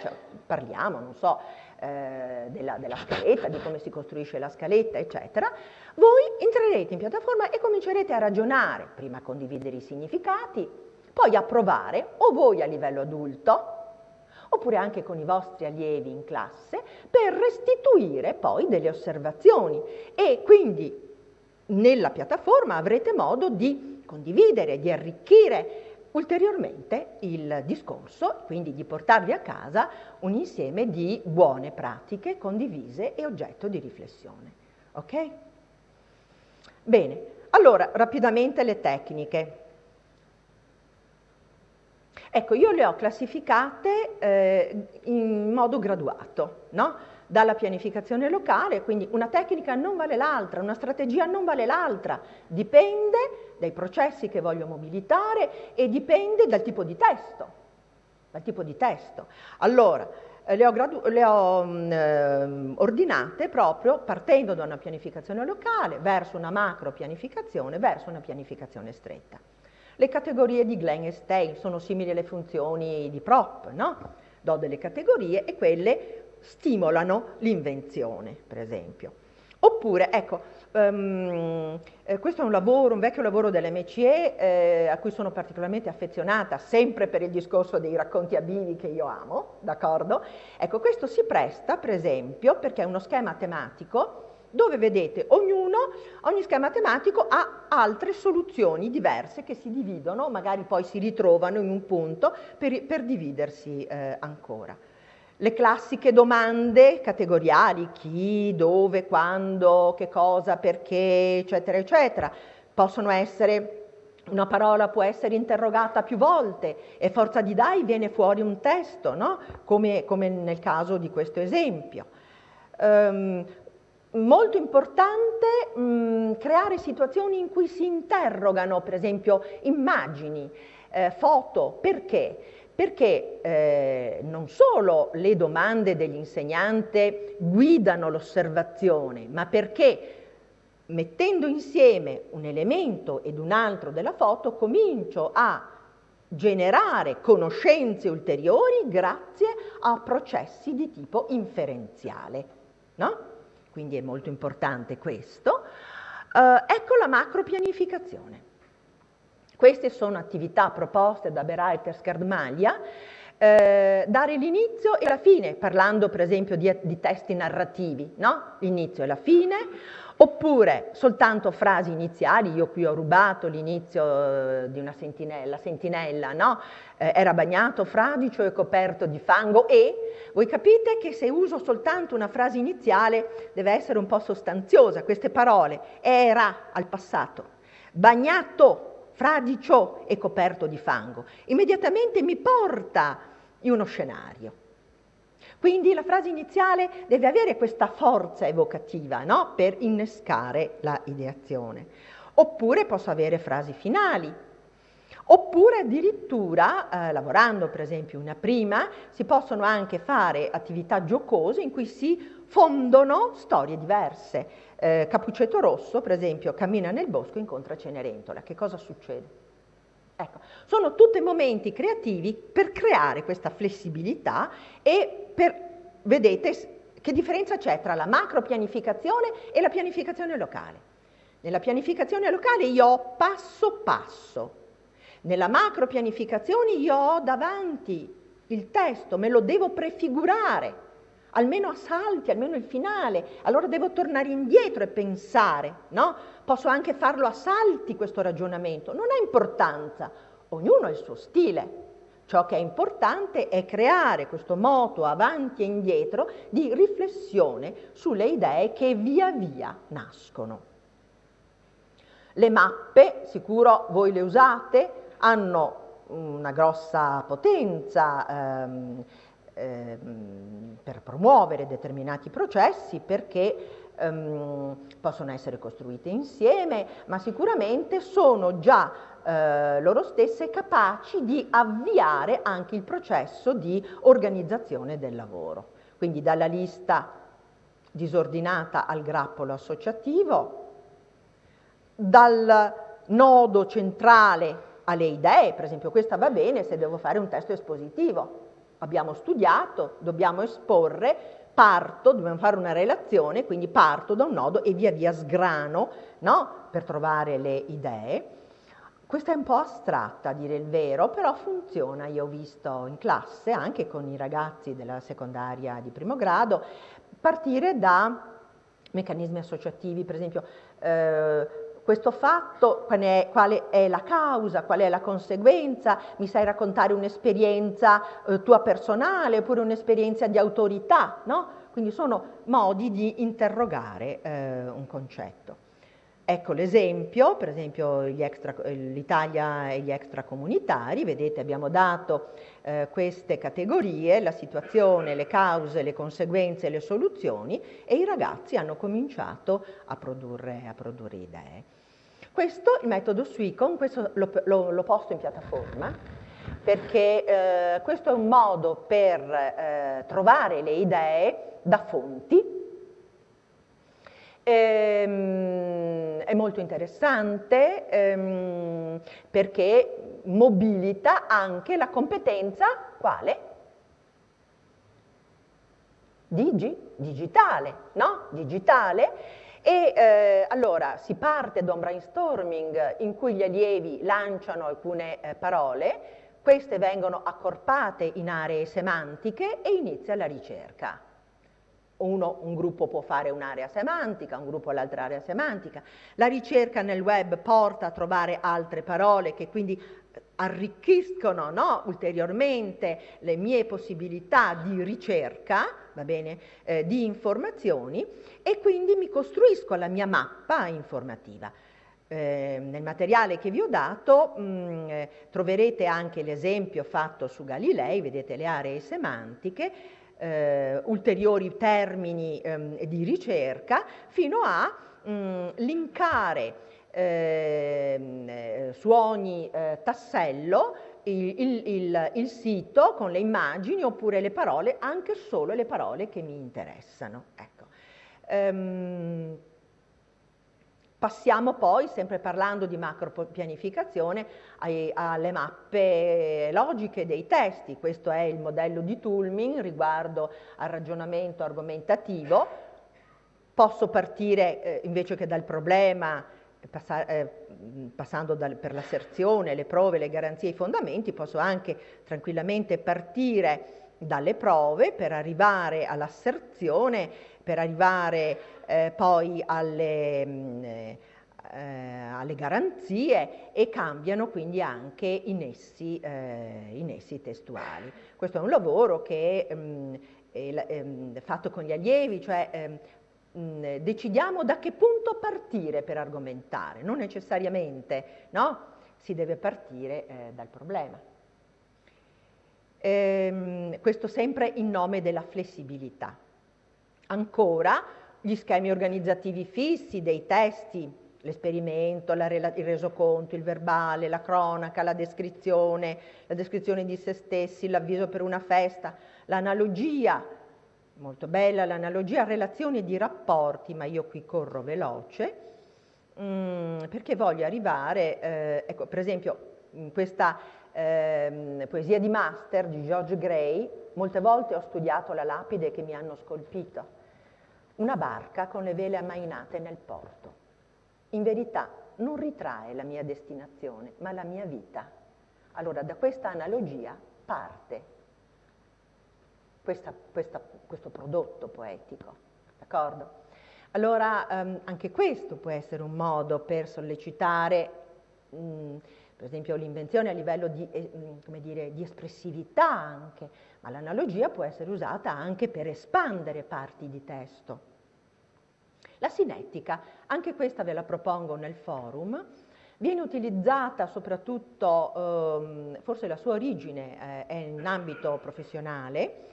parliamo, non so, della scaletta, di come si costruisce la scaletta, eccetera, voi entrerete in piattaforma e comincerete a ragionare, prima a condividere i significati, poi a provare, o voi a livello adulto, oppure anche con i vostri allievi in classe, per restituire poi delle osservazioni e quindi nella piattaforma avrete modo di condividere, di arricchire ulteriormente il discorso, quindi di portarvi a casa un insieme di buone pratiche condivise e oggetto di riflessione. Ok? Bene, allora rapidamente le tecniche. Ecco, io le ho classificate in modo graduato, no? Dalla pianificazione locale, quindi una tecnica non vale l'altra, una strategia non vale l'altra, dipende dai processi che voglio mobilitare e dipende dal tipo di testo. Allora, le ho ordinate proprio partendo da una pianificazione locale verso una macro pianificazione, verso una pianificazione stretta. Le categorie di Glenn e Stein sono simili alle funzioni di Prop, no? Do delle categorie e quelle stimolano l'invenzione, per esempio. Oppure, ecco, questo è un vecchio lavoro dell'MCE a cui sono particolarmente affezionata, sempre per il discorso dei racconti abivi che io amo, d'accordo? Ecco, questo si presta, per esempio, perché è uno schema tematico dove vedete ogni schema tematico ha altre soluzioni diverse che si dividono, magari poi si ritrovano in un punto per dividersi ancora. Le classiche domande categoriali, chi, dove, quando, che cosa, perché, eccetera, eccetera, possono essere, una parola può essere interrogata più volte e forza di dai viene fuori un testo, no? Come nel caso di questo esempio. Molto importante creare situazioni in cui si interrogano, per esempio, immagini, foto, perché? Perché non solo le domande dell'insegnante guidano l'osservazione, ma perché mettendo insieme un elemento ed un altro della foto comincio a generare conoscenze ulteriori grazie a processi di tipo inferenziale, no? Quindi è molto importante questo. Ecco la macro pianificazione. Queste sono attività proposte da Berhalter Skerdmalia, dare l'inizio e la fine, parlando per esempio di testi narrativi, no? L'inizio e la fine, oppure soltanto frasi iniziali. Io qui ho rubato l'inizio di una sentinella, no? Era bagnato, fradicio e coperto di fango e voi capite che se uso soltanto una frase iniziale deve essere un po' sostanziosa. Queste parole, era al passato, bagnato, fradicio e coperto di fango, immediatamente mi porta in uno scenario. Quindi la frase iniziale deve avere questa forza evocativa, no? Per innescare la ideazione. Oppure posso avere frasi finali, oppure addirittura, lavorando per esempio una prima, si possono anche fare attività giocose in cui si fondono storie diverse. Cappuccetto Rosso, per esempio, cammina nel bosco e incontra Cenerentola. Che cosa succede? Ecco, sono tutti momenti creativi per creare questa flessibilità e vedete che differenza c'è tra la macro pianificazione e la pianificazione locale. Nella pianificazione locale io ho passo passo, nella macro pianificazione io ho davanti il testo, me lo devo prefigurare, almeno a salti, almeno il finale, allora devo tornare indietro e pensare, no? Posso anche farlo a salti questo ragionamento, non ha importanza, ognuno ha il suo stile. Ciò che è importante è creare questo moto avanti e indietro di riflessione sulle idee che via via nascono. Le mappe, sicuro voi le usate, hanno una grossa potenza per promuovere determinati processi perché possono essere costruite insieme, ma sicuramente sono già loro stesse capaci di avviare anche il processo di organizzazione del lavoro. Quindi dalla lista disordinata al grappolo associativo, dal nodo centrale alle idee, per esempio questa va bene se devo fare un testo espositivo. Abbiamo studiato, dobbiamo esporre, parto, dobbiamo fare una relazione, quindi parto da un nodo e via via sgrano, no? Per trovare le idee. Questa è un po' astratta, a dire il vero, però funziona. Io ho visto in classe, anche con i ragazzi della secondaria di primo grado, partire da meccanismi associativi, per esempio questo fatto, quale è la causa, qual è la conseguenza, mi sai raccontare un'esperienza tua personale oppure un'esperienza di autorità, no? Quindi sono modi di interrogare un concetto. Ecco l'esempio, per esempio l'Italia e gli extracomunitari, vedete abbiamo dato queste categorie, la situazione, le cause, le conseguenze e le soluzioni e i ragazzi hanno cominciato a produrre idee. Questo, il metodo Suicon, questo l'ho posto in piattaforma perché questo è un modo per trovare le idee da fonti. È molto interessante perché mobilita anche la competenza, quale? Digitale, no? Digitale. E allora si parte da un brainstorming in cui gli allievi lanciano alcune parole, queste vengono accorpate in aree semantiche e inizia la ricerca. Un gruppo può fare un'area semantica, un gruppo l'altra area semantica. La ricerca nel web porta a trovare altre parole che quindi arricchiscono, no, ulteriormente le mie possibilità di ricerca, va bene, di informazioni e quindi mi costruisco la mia mappa informativa. Nel materiale che vi ho dato troverete anche l'esempio fatto su Galilei, vedete le aree semantiche, ulteriori termini di ricerca fino a linkare su ogni tassello il sito con le immagini oppure le parole, anche solo le parole che mi interessano. Ecco. Passiamo poi, sempre parlando di macro pianificazione, alle mappe logiche dei testi. Questo è il modello di Toulmin riguardo al ragionamento argomentativo. Posso partire invece che dal problema, passando per l'asserzione, le prove, le garanzie e i fondamenti, posso anche tranquillamente partire dalle prove per arrivare all'asserzione, per arrivare poi alle garanzie e cambiano quindi anche i nessi testuali. Questo è un lavoro che è fatto con gli allievi, cioè decidiamo da che punto partire per argomentare, non necessariamente, no? si deve partire dal problema. Questo sempre in nome della flessibilità. Ancora, gli schemi organizzativi fissi dei testi, l'esperimento, il resoconto, il verbale, la cronaca, la descrizione di se stessi, l'avviso per una festa, l'analogia, molto bella l'analogia, relazioni di rapporti, ma io qui corro veloce, perché voglio arrivare, ecco, per esempio, in questa poesia di Master di George Gray, molte volte ho studiato la lapide che mi hanno scolpito. Una barca con le vele ammainate nel porto. In verità non ritrae la mia destinazione, ma la mia vita. Allora, da questa analogia parte questo prodotto poetico, d'accordo? Allora, anche questo può essere un modo per sollecitare, per esempio, l'invenzione a livello di, come dire, di espressività anche, ma l'analogia può essere usata anche per espandere parti di testo. La sinettica, anche questa ve la propongo nel forum, viene utilizzata soprattutto, forse la sua origine è in ambito professionale,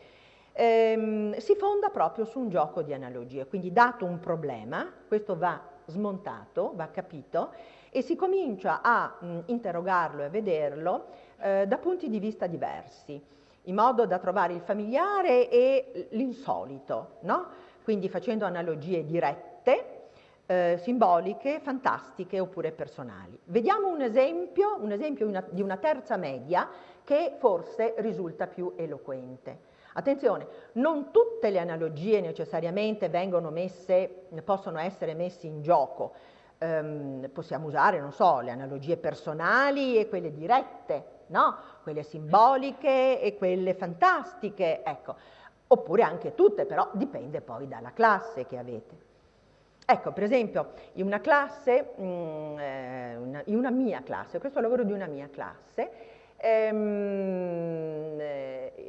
si fonda proprio su un gioco di analogie, quindi dato un problema, questo va smontato, va capito, e si comincia a interrogarlo e a vederlo da punti di vista diversi, in modo da trovare il familiare e l'insolito, no? Quindi facendo analogie dirette, simboliche, fantastiche oppure personali. Vediamo un esempio di una terza media che forse risulta più eloquente. Attenzione, non tutte le analogie necessariamente possono essere messe in gioco. Possiamo usare, non so, le analogie personali e quelle dirette, no? Quelle simboliche e quelle fantastiche, ecco. Oppure anche tutte, però dipende poi dalla classe che avete. Ecco, per esempio, in una classe, in una mia classe, questo è il lavoro di una mia classe,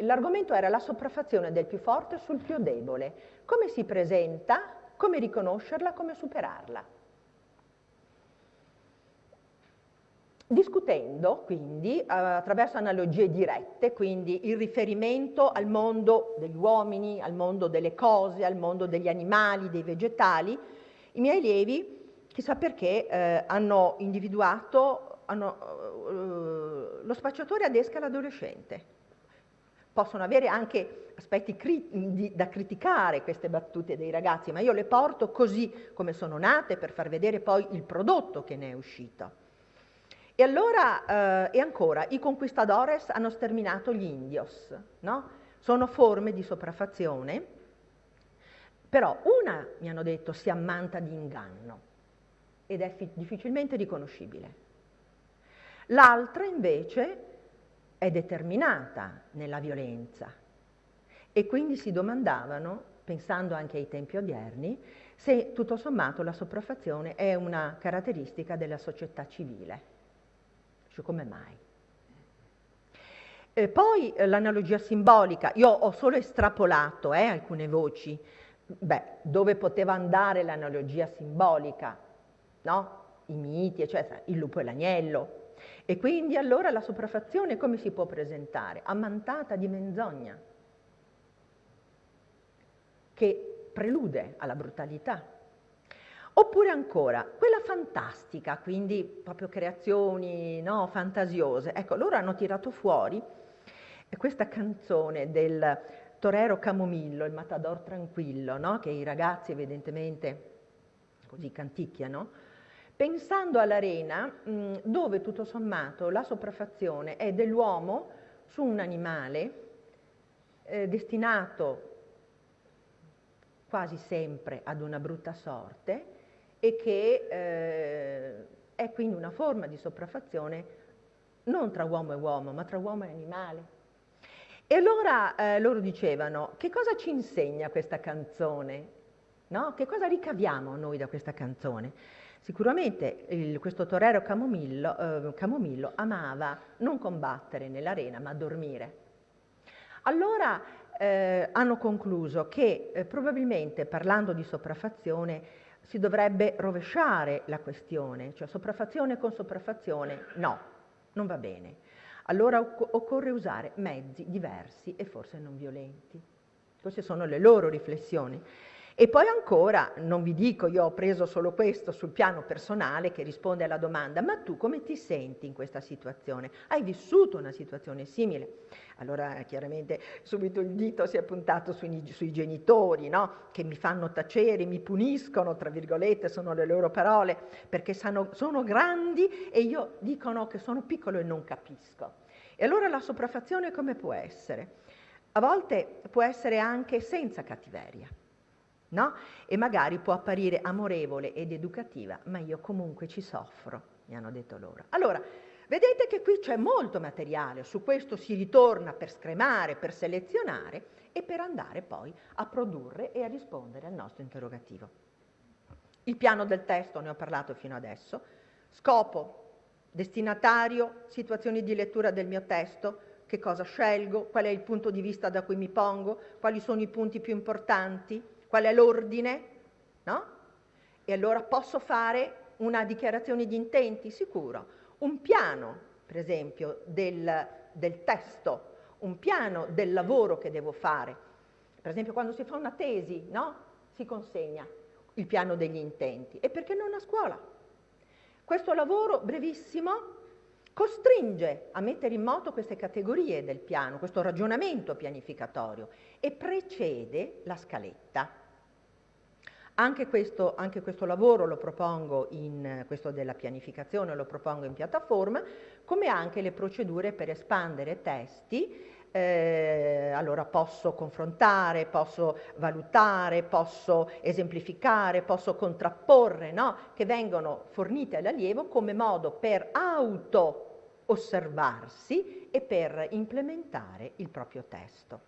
l'argomento era la sopraffazione del più forte sul più debole. Come si presenta, come riconoscerla, come superarla. Discutendo quindi attraverso analogie dirette, quindi il riferimento al mondo degli uomini, al mondo delle cose, al mondo degli animali, dei vegetali, i miei allievi, chissà perché, hanno individuato lo spacciatore adesca l'adolescente. Possono avere anche aspetti da criticare queste battute dei ragazzi, ma io le porto così come sono nate per far vedere poi il prodotto che ne è uscito. E allora, e ancora, i conquistadores hanno sterminato gli indios, no? Sono forme di sopraffazione, però una, mi hanno detto, si ammanta di inganno ed è difficilmente riconoscibile. L'altra invece è determinata nella violenza e quindi si domandavano, pensando anche ai tempi odierni, se tutto sommato la sopraffazione è una caratteristica della società civile. Cioè, come mai? Poi l'analogia simbolica, io ho solo estrapolato alcune voci, dove poteva andare l'analogia simbolica, no? I miti, eccetera, il lupo e l'agnello. E quindi allora la sopraffazione come si può presentare? Ammantata di menzogna, che prelude alla brutalità. Oppure ancora, quella fantastica, quindi proprio creazioni, no, fantasiose. Ecco, loro hanno tirato fuori questa canzone del torero Camomillo, il matador tranquillo, no? Che i ragazzi evidentemente così canticchiano, pensando all'arena dove tutto sommato la sopraffazione è dell'uomo su un animale destinato quasi sempre ad una brutta sorte e che è quindi una forma di sopraffazione non tra uomo e uomo, ma tra uomo e animale. E allora loro dicevano, che cosa ci insegna questa canzone? No? Che cosa ricaviamo noi da questa canzone? Sicuramente questo torero Camomillo amava non combattere nell'arena, ma dormire. Allora hanno concluso che probabilmente, parlando di sopraffazione, si dovrebbe rovesciare la questione, cioè sopraffazione con sopraffazione, no, non va bene. Allora occorre usare mezzi diversi e forse non violenti. Queste sono le loro riflessioni. E poi ancora, non vi dico, io ho preso solo questo sul piano personale che risponde alla domanda, ma tu come ti senti in questa situazione? Hai vissuto una situazione simile? Allora chiaramente subito il dito si è puntato sui genitori, no? Che mi fanno tacere, mi puniscono, tra virgolette, sono le loro parole, perché sono grandi e io dicono che sono piccolo e non capisco. E allora la sopraffazione come può essere? A volte può essere anche senza cattiveria, no? E magari può apparire amorevole ed educativa, ma io comunque ci soffro, mi hanno detto loro. Allora, vedete che qui c'è molto materiale, su questo si ritorna per scremare, per selezionare e per andare poi a produrre e a rispondere al nostro interrogativo. Il piano del testo, ne ho parlato fino adesso, scopo, destinatario, situazioni di lettura del mio testo, che cosa scelgo, qual è il punto di vista da cui mi pongo, quali sono i punti più importanti, qual è l'ordine, no? E allora posso fare una dichiarazione di intenti? Sicuro. Un piano, per esempio, del testo, un piano del lavoro che devo fare. Per esempio quando si fa una tesi, no? Si consegna il piano degli intenti. E perché non a scuola? Questo lavoro brevissimo costringe a mettere in moto queste categorie del piano, questo ragionamento pianificatorio e precede la scaletta. Anche questo lavoro lo propongo questo della pianificazione lo propongo in piattaforma, come anche le procedure per espandere testi. Allora posso confrontare, posso valutare, posso esemplificare, posso contrapporre, no? Che vengono fornite all'allievo come modo per auto-osservarsi e per implementare il proprio testo.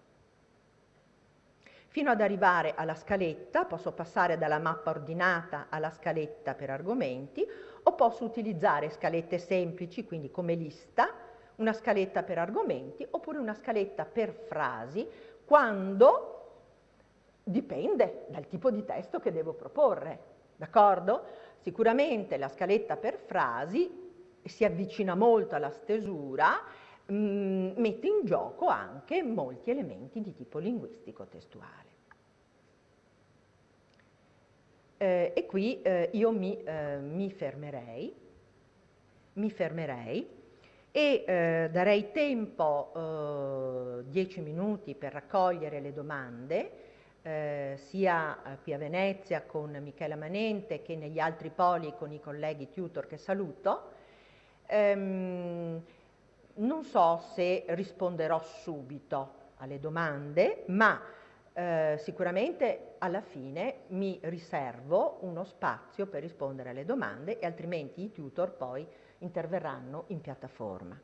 Fino ad arrivare alla scaletta, posso passare dalla mappa ordinata alla scaletta per argomenti, o posso utilizzare scalette semplici, quindi come lista, una scaletta per argomenti, oppure una scaletta per frasi, quando dipende dal tipo di testo che devo proporre, d'accordo? Sicuramente la scaletta per frasi si avvicina molto alla stesura, mette in gioco anche molti elementi di tipo linguistico-testuale. E qui io mi fermerei e darei tempo 10 minuti per raccogliere le domande, sia qui a Venezia con Michela Manente che negli altri poli con i colleghi tutor che saluto. Non so se risponderò subito alle domande, ma sicuramente alla fine mi riservo uno spazio per rispondere alle domande e altrimenti i tutor poi interverranno in piattaforma.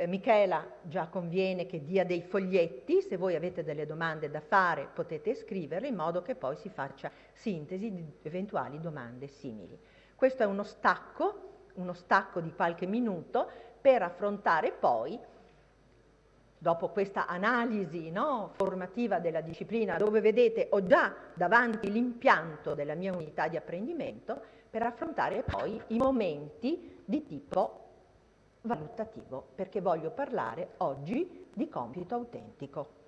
Michela già conviene che dia dei foglietti, se voi avete delle domande da fare potete scriverle in modo che poi si faccia sintesi di eventuali domande simili. Questo è uno stacco di qualche minuto per affrontare poi, dopo questa analisi, no, formativa della disciplina, dove vedete ho già davanti l'impianto della mia unità di apprendimento, per affrontare poi i momenti di tipo valutativo, perché voglio parlare oggi di compito autentico.